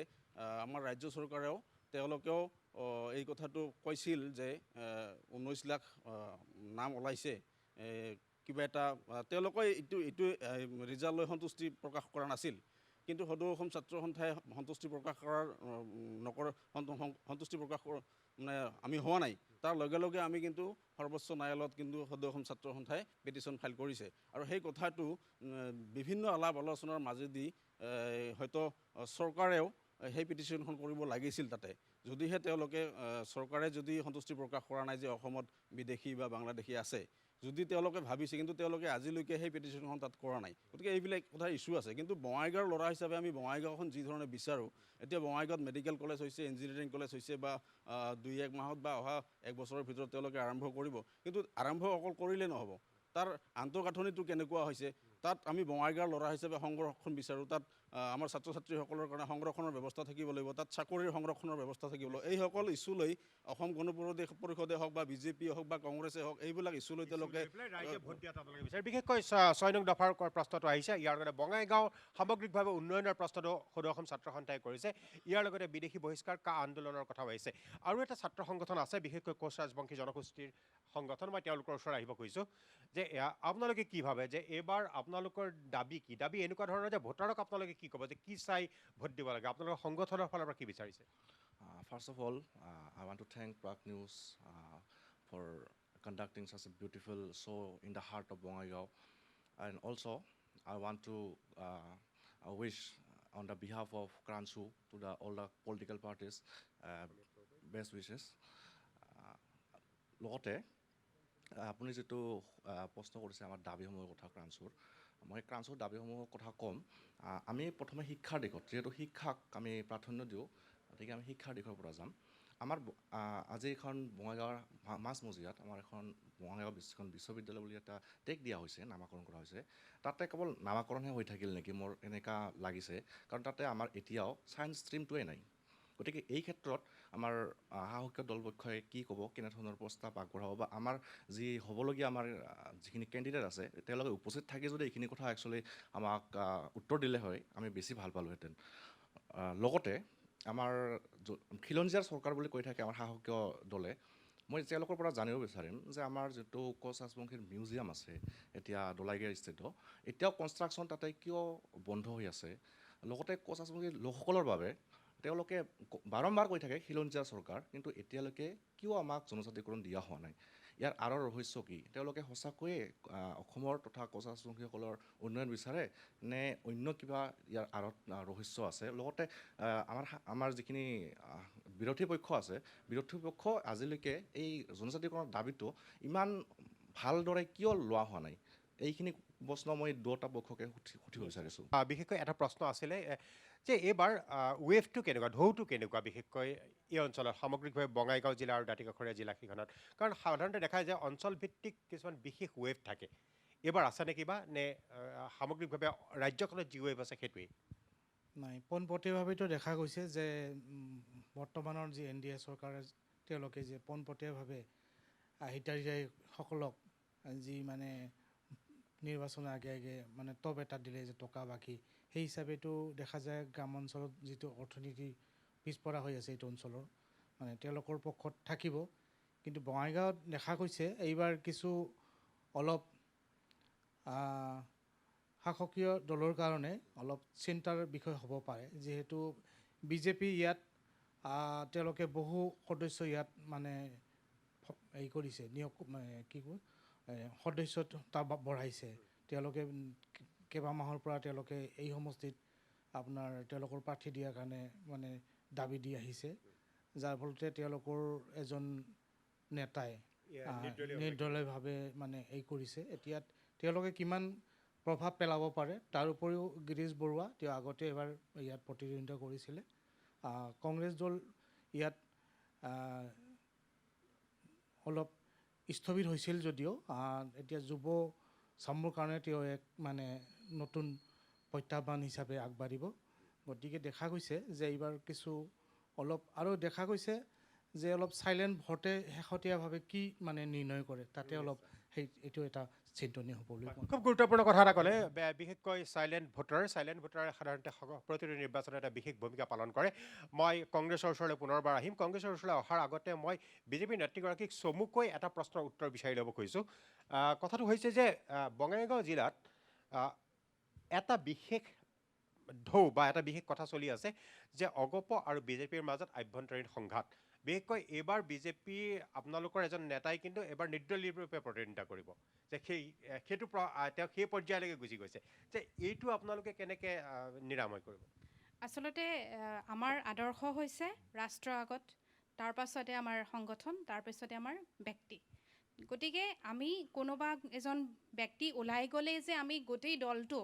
আমাৰ ৰাজ্য চৰকাৰেও তেওঁলোকেও এই কথাটো কৈছিল যে 19 লাখ নাম ওলাইছে, কিবা এটা তেওঁলোকে এইটো ৰিজাল্ট লৈ সন্তুষ্টি প্ৰকাশ কৰা নাছিল। কিন্তু সদৌ অসম ছাত্ৰ সন্থাই সন্তুষ্টি প্ৰকাশ কৰাৰ সন্তুষ্টি প্ৰকাশ মানে আমি হোৱা নাই। তাৰ লগে লগে আমি কিন্তু সৰ্বোচ্চ ন্যায়ালয়ত কিন্তু সদৌ অসম ছাত্ৰ সন্থাই পিটিশ্যন ফাইল কৰিছে। আৰু সেই কথাটো বিভিন্ন আলাপ আলোচনাৰ মাজেদি হয়তো চৰকাৰেও সেই পিটিশ্যনখন কৰিব লাগিছিল তাতে। যদিহে তেওঁলোকে চৰকাৰে যদি সন্তুষ্টি প্ৰকাশ কৰা নাই যে অসমত বিদেশী বা বাংলাদেশী আছে, যদি তেওঁলোকে ভাবিছে, কিন্তু তেওঁলোকে আজিলৈকে সেই পিটিশ্যনখন তাত কৰা নাই। গতিকে এইবিলাক কথা ইছ্যু আছে। কিন্তু বঙাইগাঁৱৰ ল'ৰা হিচাপে আমি বঙাইগাঁওখন যি ধৰণে বিচাৰোঁ, এতিয়া বঙাইগাঁৱত মেডিকেল কলেজ হৈছে, ইঞ্জিনিয়াৰিং কলেজ হৈছে, বা 2-1 মাহত বা অহা 1 বছৰৰ ভিতৰত তেওঁলোকে আৰম্ভ কৰিব। কিন্তু আৰম্ভ অকল কৰিলে নহ'ব, তাৰ আন্তঃগাঁথনিটো কেনেকুৱা হৈছে, তাত আমি বঙাইগাঁৱৰ ল'ৰা হিচাপে সংৰক্ষণ বিচাৰোঁ। তাত আমাৰ ছাত্ৰ ছাত্ৰীসকলৰ কাৰণে সংৰক্ষণৰ ব্যৱস্থা থাকিব লাগিব, তাত চাকৰিৰ সংৰক্ষণৰ ব্যৱস্থা থাকিব লাগিব। এইসকল ইছ্যু লৈ অসম গণ পৰিষদে হওক বা বিজেপিয়ে হওক বা কংগ্ৰেছে হওক, এইবিলাক ইছ্যু লৈ তেওঁলোকে ৰাইজে ভোট দিয়াটো আপোনালোকে বিচাৰে। বিশেষকৈ 6 নং দফাৰ প্ৰশ্নটো আহিছে, ইয়াৰ কাৰণে বঙাইগাঁও সামগ্ৰিকভাৱে উন্নয়নৰ প্ৰশ্নটো সদৌ অসম ছাত্ৰ সন্থাই কৰিছে। ইয়াৰ লগতে বিদেশী বহিষ্কাৰ আন্দোলনৰ কথাও আহিছে। আৰু এটা ছাত্ৰ সংগঠন আছে, বিশেষকৈ কোচ ৰাজবংশী জনগোষ্ঠীৰ সংগঠন, মই তেওঁলোকৰ ওচৰত আহিব খুজিছোঁ যে আপোনালোকে কি ভাবে যে এইবাৰ আপোনালোকৰ দাবী কি? দাবী এনেকুৱা ধৰণৰ যে ভোটাৰক আপোনালোকে কি ক'ব, যে কি চাই ভোট দিব লাগে, আপোনালোকৰ সংগঠনৰ ফালৰ পৰা কি বিচাৰিছে? First of all, I want to thank Prague News for conducting such a beautiful show in the heart of Bongaigaon. And also, I want to wish on the behalf of Kransu to all the political parties best wishes. লগতে আপুনি যিটো প্ৰশ্ন কৰিছে আমাৰ দাবীসমূহৰ কথা ক্ৰান্সুৰ, মই ক্ৰান্সুৰ দাবীসমূহৰ কথা ক'ম। আমি প্ৰথমে শিক্ষাৰ দিশত, যিহেতু শিক্ষাক আমি প্ৰাধান্য দিওঁ, গতিকে আমি শিক্ষাৰ দিশৰ পৰা যাম। আমাৰ আজি এখন বঙাইগাঁৱৰ মাজমজিয়াত আমাৰ এখন বঙাইগাঁও বিশ্ববিদ্যালয় বুলি এটা টেগ দিয়া হৈছে, নামাকৰণ কৰা হৈছে। তাতে কেৱল নামাকৰণহে হৈ থাকিল নেকি, মোৰ এনেকুৱা লাগিছে, কাৰণ তাতে আমাৰ এতিয়াও ছায়েন্স ষ্ট্ৰীমটোৱে নাই। গতিকে এই ক্ষেত্ৰত আমাৰ শাসকীয় দলপক্ষই কি ক'ব, কেনেধৰণৰ প্ৰস্তাৱ আগবঢ়াব, বা আমাৰ যি হ'বলগীয়া আমাৰ যিখিনি কেণ্ডিডেট আছে তেওঁলোকে উপস্থিত থাকি যদি এইখিনি কথা একচুৱেলি আমাক উত্তৰ দিলে হয়, আমি বেছি ভাল পালোহেঁতেন। লগতে আমাৰ খিলঞ্জীয়াৰ চৰকাৰ বুলি কৈ থাকে আমাৰ শাসকীয় দলে, মই তেওঁলোকৰ পৰা জানিব বিচাৰিম যে আমাৰ যিটো কোচ ৰাজবংশীৰ মিউজিয়াম আছে এতিয়া দলাইগাঁও স্থিত, এতিয়াও কনষ্ট্ৰাকশ্যন তাতে কিয় বন্ধ হৈ আছে? লগতে কোচ ৰাজবংশীৰ লোকসকলৰ বাবে তেওঁলোকে বাৰম্বাৰ কৈ থাকে খিলঞ্জীয়া চৰকাৰ, কিন্তু এতিয়ালৈকে কিয় আমাক জনজাতিকৰণ দিয়া হোৱা নাই? ইয়াৰ আঁৰৰ ৰহস্য কি? তেওঁলোকে সঁচাকৈয়ে অসমৰ তথা কোচ ৰাজবংশীসকলৰ উন্নয়ন বিচাৰে নে অন্য কিবা ইয়াৰ আঁৰত ৰহস্য আছে? লগতে আমাৰ যিখিনি বিৰোধী পক্ষ আছে, বিৰোধী পক্ষ আজিলৈকে এই জনজাতিকৰণৰ দাবীটো ইমান ভালদৰে কিয় লোৱা হোৱা নাই? এইখিনি প্ৰশ্ন মই দুটা পক্ষকে সুধিব বিচাৰিছোঁ। বিশেষকৈ এটা প্ৰশ্ন আছিলে যে এইবাৰ ৱেভটো কেনেকুৱা, ঢৌটো কেনেকুৱা, বিশেষকৈ এই অঞ্চলত সামগ্ৰিকভাৱে বঙাইগাঁও জিলা আৰু দাঁতিকাষৰীয়া জিলাকেইখনত? কাৰণ সাধাৰণতে দেখা যায় যে অঞ্চলভিত্তিক কিছুমান বিশেষ ৱেভ থাকে। এইবাৰ আছে নে কিবা, নে সামগ্ৰিকভাৱে ৰাজ্যখনত যি ৱেভ আছে সেইটোৱেই? নাই, পোনপটীয়াভাৱেতো দেখা গৈছে যে বৰ্তমানৰ যি NDA চৰকাৰে তেওঁলোকে যে পোনপটীয়াভাৱে হিতাধিকাৰীসকলক যি মানে নিৰ্বাচনৰ আগে আগে মানে টপ এটা দিলে যে টকা বাকী, সেই হিচাপেতো দেখা যায় গ্ৰাম অঞ্চলত যিটো অৰ্থনীতি পিছপৰা হৈ আছে এইটো অঞ্চলৰ, মানে তেওঁলোকৰ পক্ষত থাকিব। কিন্তু বঙাইগাঁৱত দেখা গৈছে এইবাৰ কিছু অলপ শাসকীয় দলৰ কাৰণে অলপ চিন্তাৰ বিষয় হ'ব পাৰে, যিহেতু বিজেপি ইয়াত তেওঁলোকে বহু সদস্য ইয়াত মানে এই কৰিছে, নিয়োগ কি কয় সদস্যতা বঢ়াইছে। তেওঁলোকে কেইবামাহৰ পৰা তেওঁলোকে এই সমষ্টিত আপোনাৰ তেওঁলোকৰ প্ৰাৰ্থী দিয়াৰ কাৰণে মানে দাবী দি আহিছে, যাৰ ফলতে তেওঁলোকৰ এজন নেতাই নিৰ্দলীয়ভাৱে মানে এই কৰিছে। এতিয়া তেওঁলোকে কিমান প্ৰভাৱ পেলাব পাৰে, তাৰ উপৰিও গিৰীশ বৰুৱা তেওঁ আগতে এবাৰ ইয়াত প্ৰতিদ্বন্দ্বিতা কৰিছিলে। কংগ্ৰেছ দল ইয়াত অলপ স্থবিৰ হৈছিল যদিও এতিয়া যুৱ চামৰ কাৰণে তেওঁ এক মানে নতুন প্ৰত্যাহ্বান হিচাপে আগবাঢ়িব। গতিকে দেখা গৈছে যে এইবাৰ কিছু অলপ আৰু দেখা গৈছে যে অলপ চাইলেণ্ট ভোটে শেহতীয়াভাৱে কি মানে নিৰ্ণয় কৰে তাতে অলপ এইটো এটা চিন্তনীয় হ'বলৈ খুব গুৰুত্বপূৰ্ণ কথা এটা ক'লে বিশেষকৈ চাইলেণ্ট ভোটাৰে সাধাৰণতে প্ৰতিটো নিৰ্বাচনত এটা বিশেষ ভূমিকা পালন কৰে। মই কংগ্ৰেছৰ ওচৰলৈ পুনৰবাৰ আহিম। কংগ্ৰেছৰ ওচৰলৈ অহাৰ আগতে মই বিজেপিৰ নেত্ৰীগৰাকীক চমুকৈ এটা প্ৰশ্নৰ উত্তৰ বিচাৰি ল'ব খুজিছোঁ। কথাটো হৈছে যে বঙাইগাঁও জিলাত এটা বিশেষ ঢৌ বা এটা বিশেষ কথা চলি আছে যে অগপ আৰু বিজেপিৰ মাজত আভ্যন্তৰীণ সংঘাত। বিশেষকৈ এইবাৰ বিজেপি আপোনালোকৰ এজন নেতাই কিন্তু এবাৰ নিৰ্দলীয় ৰূপে প্ৰতিদ্বন্দ্বিতা কৰিব, যে সেইটো তেওঁ সেই পৰ্যায়লৈকে গুচি গৈছে, যে এইটো আপোনালোকে কেনেকৈ নিৰাময় কৰিব? আচলতে আমাৰ আদৰ্শ হৈছে ৰাষ্ট্ৰ আগত, তাৰ পাছতে আমাৰ সংগঠন, তাৰ পিছতে আমাৰ ব্যক্তি। গতিকে আমি কোনোবা এজন ব্যক্তি ওলাই গ'লেই যে আমি গোটেই দলটো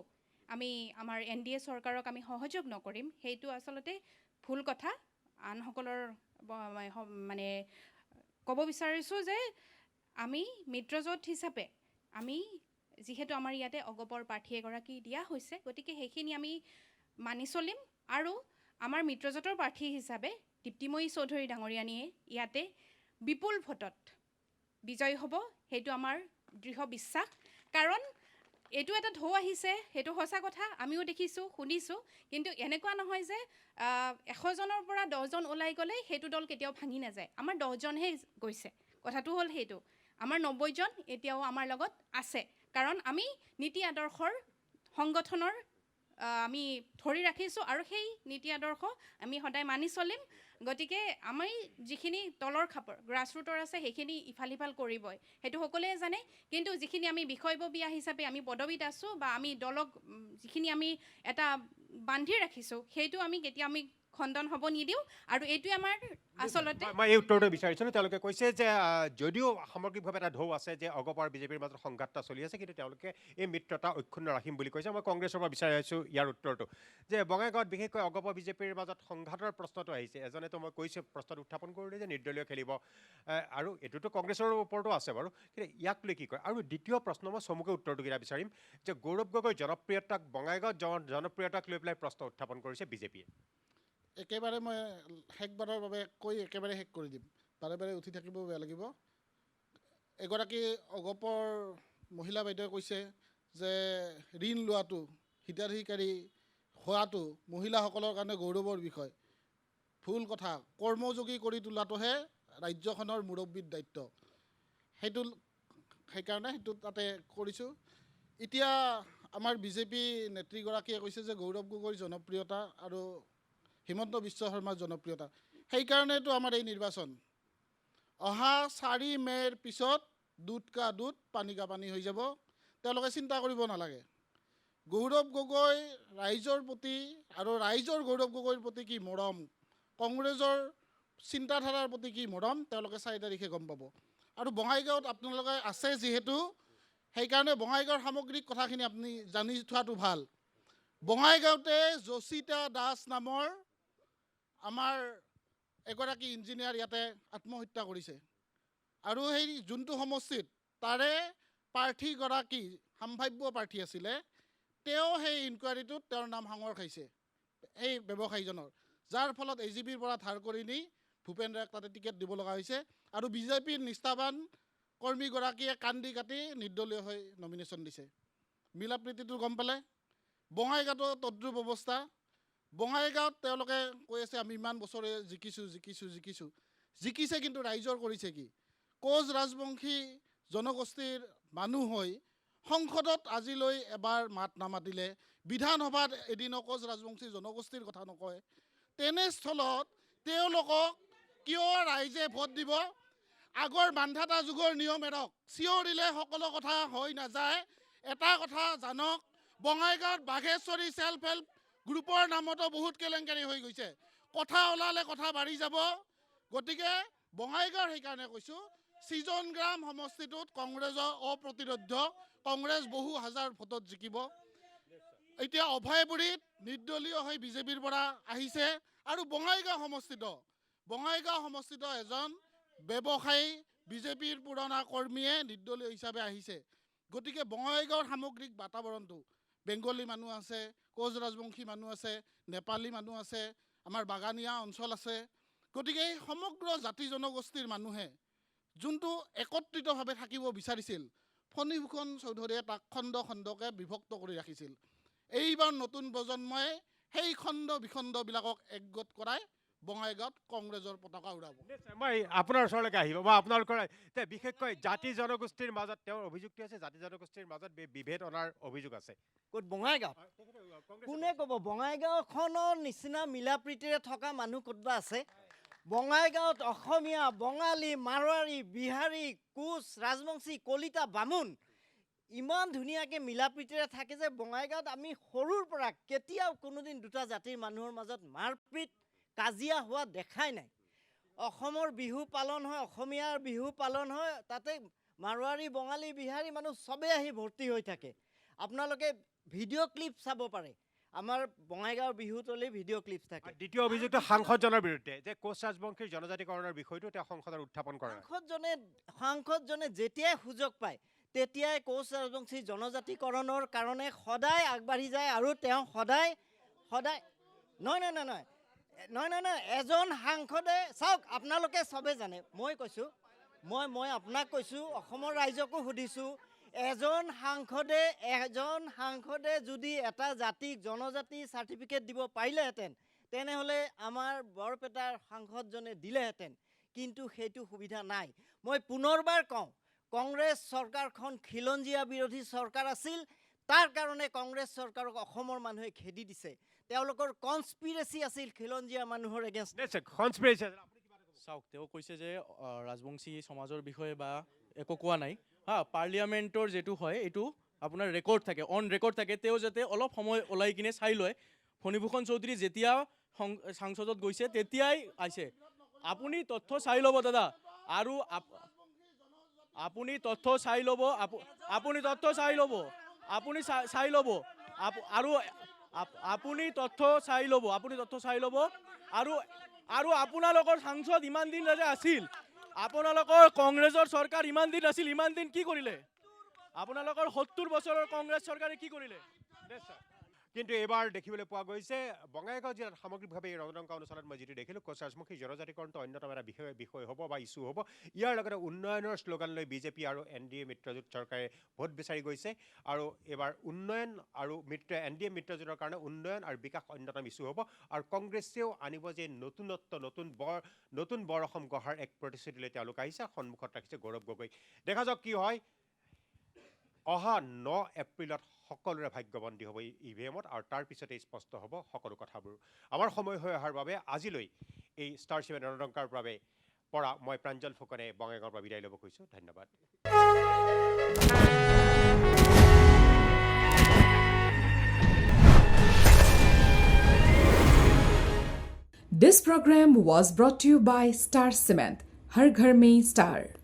আমি আমাৰ NDA চৰকাৰক আমি সহযোগ নকৰিম, সেইটো আচলতে ভুল কথা। আনসকলৰ মানে ক'ব বিচাৰিছোঁ যে আমি মিত্ৰজোঁট হিচাপে আমি যিহেতু আমাৰ ইয়াতে অগপৰ প্ৰাৰ্থী এগৰাকী দিয়া হৈছে, গতিকে সেইখিনি আমি মানি চলিম। আৰু আমাৰ মিত্ৰজোঁটৰ প্ৰাৰ্থী হিচাপে দীপ্তিময়ী চৌধুৰী ডাঙৰীয়ানীয়ে ইয়াতে বিপুল ভোটত বিজয়ী হ'ব, সেইটো আমাৰ দৃঢ় বিশ্বাস। কাৰণ এইটো এটা ঢৌ আহিছে, সেইটো সঁচা কথা, আমিও দেখিছোঁ, শুনিছোঁ। কিন্তু এনেকুৱা নহয় যে 100 জনৰ পৰা 10 জন ওলাই গ'লে সেইটো দল কেতিয়াও ভাঙি নাযায়। আমাৰ 10 জনহে গৈছে, কথাটো হ'ল সেইটো। আমাৰ 90 জন এতিয়াও আমাৰ লগত আছে, কাৰণ আমি নীতি আদৰ্শৰ সংগঠনৰ আমি ধৰি ৰাখিছোঁ আৰু সেই নীতি আদৰ্শ আমি সদায় মানি চলিম। গতিকে আমি যিখিনি তলৰ খাপৰ গ্ৰাছৰুটৰ আছে সেইখিনি ইফাল সিফাল কৰিবই, সেইটো সকলোৱে জানে। কিন্তু যিখিনি আমি বিষয়ববীয়া হিচাপে আমি পদবীত আছোঁ বা আমি দলক যিখিনি আমি এটা বান্ধি ৰাখিছোঁ, সেইটো আমি কেতিয়া আমি খণ্ডন হ'ব নিদিওঁ। আৰু এইটোৱে আমাৰ আচলতে মই এই উত্তৰটো বিচাৰিছিলোঁ। তেওঁলোকে কৈছে যে যদিও সামগ্ৰিকভাৱে এটা ঢৌ আছে যে অগপ আৰু বিজেপিৰ মাজত সংঘাত এটা চলি আছে, কিন্তু তেওঁলোকে এই মিত্ৰতা অক্ষুণ্ণ ৰাখিম বুলি কৈছে। মই কংগ্ৰেছৰ পৰা বিচাৰি আছোঁ ইয়াৰ উত্তৰটো, যে বঙাইগাঁৱত বিশেষকৈ অগপ বিজেপিৰ মাজত সংঘাতৰ প্ৰশ্নটো আহিছে। এজনেতো মই কৈছোঁ প্ৰশ্নটো উত্থাপন কৰিলে যে নিৰ্দলীয় খেলিব, আৰু এইটোতো কংগ্ৰেছৰ ওপৰতো আছে বাৰু, কিন্তু ইয়াক লৈ কি কয়? আৰু দ্বিতীয় প্ৰশ্ন মই চমুকৈ উত্তৰটো কেইটা বিচাৰিম, যে গৌৰৱ গগৈ জনপ্ৰিয়তাক বঙাইগাঁৱত জনপ্ৰিয়তাক লৈ পেলাই প্ৰশ্ন উত্থাপন কৰিছে বিজেপিয়ে। একেবাৰে মই শেষবাৰৰ বাবে কৈ একেবাৰে শেষ কৰি দিম, বাৰে বাৰে উঠি থাকিব বেয়া লাগিব। এগৰাকী অগপৰ মহিলা বাইদেৱে কৈছে যে ঋণ লোৱাটো, হিতাধিকাৰী হোৱাটো মহিলাসকলৰ কাৰণে গৌৰৱৰ বিষয়। ভুল কথা, কৰ্মযোগী কৰি তোলাটোহে ৰাজ্যখনৰ মুৰব্বীৰ দায়িত্ব। সেইকাৰণে সেইটো তাতে কৰিছোঁ। এতিয়া আমাৰ বিজেপি নেত্ৰীগৰাকীয়ে কৈছে যে গৌৰৱ গগৈৰ জনপ্ৰিয়তা আৰু হিমন্ত বিশ্ব শৰ্মাৰ জনপ্ৰিয়তা, সেইকাৰণেতো আমাৰ এই নিৰ্বাচন। অহা 4 মে'ৰ পিছত দুধ কা দুধ পানী কা পানী হৈ যাব, তেওঁলোকে চিন্তা কৰিব নালাগে। গৌৰৱ গগৈ ৰাইজৰ প্ৰতি আৰু ৰাইজৰ গৌৰৱ গগৈৰ প্ৰতি কি মৰম, কংগ্ৰেছৰ চিন্তাধাৰাৰ প্ৰতি কি মৰম, তেওঁলোকে 4 তাৰিখে গম পাব। আৰু বঙাইগাঁৱত আপোনালোকে আছে যিহেতু, সেইকাৰণে বঙাইগাঁৱৰ সামগ্ৰিক কথাখিনি আপুনি জানি থোৱাটো ভাল। বঙাইগাঁৱতে যশিতা দাস নামৰ আমাৰ এগৰাকী ইঞ্জিনিয়াৰ ইয়াতে আত্মহত্যা কৰিছে, আৰু সেই যোনটো সমষ্টিত তাৰে প্ৰাৰ্থীগৰাকী সম্ভাৱ্য প্ৰাৰ্থী আছিলে, তেওঁ সেই ইনকুৱাৰীটোত তেওঁৰ নাম সাঙৰ খাইছে, এই ব্যৱসায়ীজনৰ, যাৰ ফলত AGPৰ পৰা ধাৰ কৰি নি ভূপেন ৰায়ক তাতে টিকেট দিব লগা হৈছে। আৰু বিজেপিৰ নিষ্ঠাবান কৰ্মীগৰাকীয়ে কান্দি কাটি নিৰ্দলীয় হৈ নমিনেশ্যন দিছে। মিলা প্ৰীতিটো গম পালে। বঙাইগাঁৱতো তদ্ৰুপ অৱস্থা। বঙাইগাঁৱত তেওঁলোকে কৈ আছে আমি ইমান বছৰে জিকিছে, কিন্তু ৰাইজৰ কৰিছে কি? কোচ ৰাজবংশী জনগোষ্ঠীৰ মানুহ হৈ সংসদত আজিলৈ এবাৰ মাত নামাতিলে, বিধানসভাত এদিনো কোচ ৰাজবংশী জনগোষ্ঠীৰ কথা নকয়। তেনেস্থলত তেওঁলোকক কিয় ৰাইজে ভোট দিব? আগৰ বান্ধাতা যুগৰ নিয়ম এৰক, চিঞৰিলে সকলো কথা হৈ নাযায়। এটা কথা জানক, বঙাইগাঁৱত বাঘেশ্বৰী ছেল্ফ হেল্প গ্ৰুপৰ নামতো বহুত কেলেংকাৰী হৈ গৈছে। কথা ওলালে কথা বাঢ়ি যাব। গতিকে বঙাইগাঁৱৰ সেইকাৰণে কৈছোঁ, সৃজনগ্ৰাম সমষ্টিটোত কংগ্ৰেছৰ অপ্ৰতিৰোধ্য, কংগ্ৰেছ বহু হাজাৰ ভোটত জিকিব। এতিয়া অভয়পুৰীত নিৰ্দলীয় হৈ বিজেপিৰ পৰা আহিছে, আৰু বঙাইগাঁও সমষ্টিত এজন ব্যৱসায়ী বিজেপিৰ পুৰণা কৰ্মীয়ে নিৰ্দলীয় হিচাপে আহিছে। গতিকে বঙাইগাঁৱৰ সামগ্ৰিক বাতাবৰণটো বেংগলী মানুহ আছে, কোচ ৰাজবংশী মানুহ আছে, নেপালী মানুহ আছে, আমাৰ বাগানীয়া অঞ্চল আছে। গতিকে এই সমগ্ৰ জাতি জনগোষ্ঠীৰ মানুহে যোনটো একত্ৰিতভাৱে থাকিব বিচাৰিছিল, ফণীভূষণ চৌধুৰীয়ে তাক খণ্ড খণ্ডকৈ বিভক্ত কৰি ৰাখিছিল। এইবাৰ নতুন প্ৰজন্মই সেই খণ্ড বিখণ্ডবিলাকক একগোট কৰাই বঙাইগাঁৱত কংগ্ৰেছৰ পতাকা উৰাব। মই আপোনাৰ ওচৰলৈকে আহিব বা আপোনালোকৰ বিশেষকৈ জাতি জনগোষ্ঠীৰ মাজত তেওঁৰ অভিযোগটো আছে, জাতি জনগোষ্ঠীৰ মাজত বিভেদ অনাৰ অভিযোগ আছে। ক'ত বঙাইগাঁৱত? কোনে ক'ব? বঙাইগাঁওখনৰ নিচিনা মিলা প্ৰীতিৰে থকা মানুহ ক'তবা আছে? বঙাইগাঁৱত অসমীয়া, বঙালী, মাৰোৱাৰী, বিহাৰী, কোচ, ৰাজবংশী, কলিতা, বামুণ ইমান ধুনীয়াকৈ মিলা প্ৰীতিৰে থাকে যে বঙাইগাঁৱত আমি সৰুৰ পৰা কেতিয়াও কোনোদিন দুটা জাতিৰ মানুহৰ মাজত মাৰপিট কাজিয়া হোৱা দেখাই নাই। অসমৰ বিহু পালন হয়, অসমীয়াৰ বিহু পালন হয়, তাতে মাৰোৱাৰী, বঙালী, বিহাৰী মানুহ চবেই আহি ভৰ্তি হৈ থাকে। আপোনালোকে ভিডিঅ' ক্লিপ চাব পাৰে, আমাৰ বঙাইগাঁৱৰ বিহুতলী ভিডিঅ' ক্লিপছ থাকে। দ্বিতীয় অভিযোগটো সাংসদজনৰ বিৰুদ্ধে যে কোচ ৰাজবংশীৰ জনজাতিকৰণৰ বিষয়টো তেওঁ সংসদত উত্থাপন কৰে। সাংসদজনে যেতিয়াই সুযোগ পায় তেতিয়াই কোচ ৰাজবংশী জনজাতিকৰণৰ কাৰণে সদায় আগবাঢ়ি যায় আৰু তেওঁ সদায় নহয় এজন সাংসদে চাওক, আপোনালোকে চবে জানে, মই কৈছোঁ, মই আপোনাক কৈছোঁ, অসমৰ ৰাইজকো সুধিছোঁ, এজন সাংসদে যদি এটা জাতিক জনজাতি চাৰ্টিফিকেট দিব পাৰিলেহেঁতেন তেনেহ'লে আমাৰ বৰপেটাৰ সাংসদজনে দিলেহেঁতেন, কিন্তু সেইটো সুবিধা নাই। মই পুনৰবাৰ কওঁ, কংগ্ৰেছ চৰকাৰখন খিলঞ্জীয়া বিৰোধী চৰকাৰ আছিল, তাৰ কাৰণে কংগ্ৰেছ চৰকাৰক অসমৰ মানুহে খেদি দিছে। তেওঁলোকৰ কনস্পিৰেচি আছিল খিলঞ্জীয়া মানুহৰ এগেইনষ্ট। চাওক, তেওঁ কৈছে যে ৰাজবংশী সমাজৰ বিষয়ে বা একো কোৱা নাই। পাৰ্লিয়ামেণ্টৰ যিটো হয় এইটো আপোনাৰ ৰেকৰ্ড থাকে, অন ৰেকৰ্ড থাকে। তেওঁ যাতে অলপ সময় ওলাই কিনে চাই লয়, ফণীভূষণ চৌধুৰী যেতিয়া সাংসদত গৈছে তেতিয়াই আহিছে। আপুনি তথ্য চাই ল'ব দাদা, আৰু আপুনি তথ্য চাই ল'ব, আপুনি তথ্য চাই ল'ব, আপুনি চাই ল'ব, আৰু আপুনি তথ্য চাই ল'ব, আপুনি তথ্য চাই ল'ব। আৰু আপোনালোকৰ সাংসদ ইমান দিন যে আছিল, আপোনালোকৰ কংগ্ৰেছৰ চৰকাৰ ইমান দিন আছিল, ইমান দিন কি কৰিলে? আপোনালোকৰ 70 বছৰৰ কংগ্ৰেছ চৰকাৰে কি কৰিলে? কিন্তু এইবাৰ দেখিবলৈ পোৱা গৈছে বঙাইগাঁও জিলাত সামগ্ৰিকভাৱে এই ৰণদংকা অনুষ্ঠানত মই যিটো দেখিলোঁ, কোচ ৰাজবংশী জনজাতিকৰণটো অন্যতম এটা বিষয় হ'ব বা ইছ্যু হ'ব। ইয়াৰ লগতে উন্নয়নৰ শ্লোগান লৈ বিজেপি আৰু NDA মিত্ৰজোঁট চৰকাৰে ভোট বিচাৰি গৈছে, আৰু এইবাৰ উন্নয়ন আৰু NDA মিত্ৰজোঁটৰ কাৰণে উন্নয়ন আৰু বিকাশ অন্যতম ইছ্যু হ'ব। আৰু কংগ্ৰেছেও আনিব যে নতুনত্ব, নতুন বৰ অসম গঢ়াৰ এক প্ৰতিশ্ৰুতিলৈ তেওঁলোক আহিছে, সন্মুখত ৰাখিছে গৌৰৱ গগৈ। দেখা যাওক কি হয়। অহা 9 এপ্ৰিলত সকলোৰে ভাগ্যবন্দী হ'ব EVM-ত, আৰু তাৰ পিছতেই স্পষ্ট হ'ব সকলো কথাবোৰ। আমাৰ সময় হৈ অহাৰ বাবে আজিলৈ এই ষ্টাৰ 7 ৰণদংকাৰ বাবে মই প্ৰাঞ্জল ফুকনে বঙাইগাঁৱৰ পৰা বিদায় ল'ব খুজিছোঁ। ধন্যবাদ। This program was brought to you by Star Cement. हर घर में स्टार।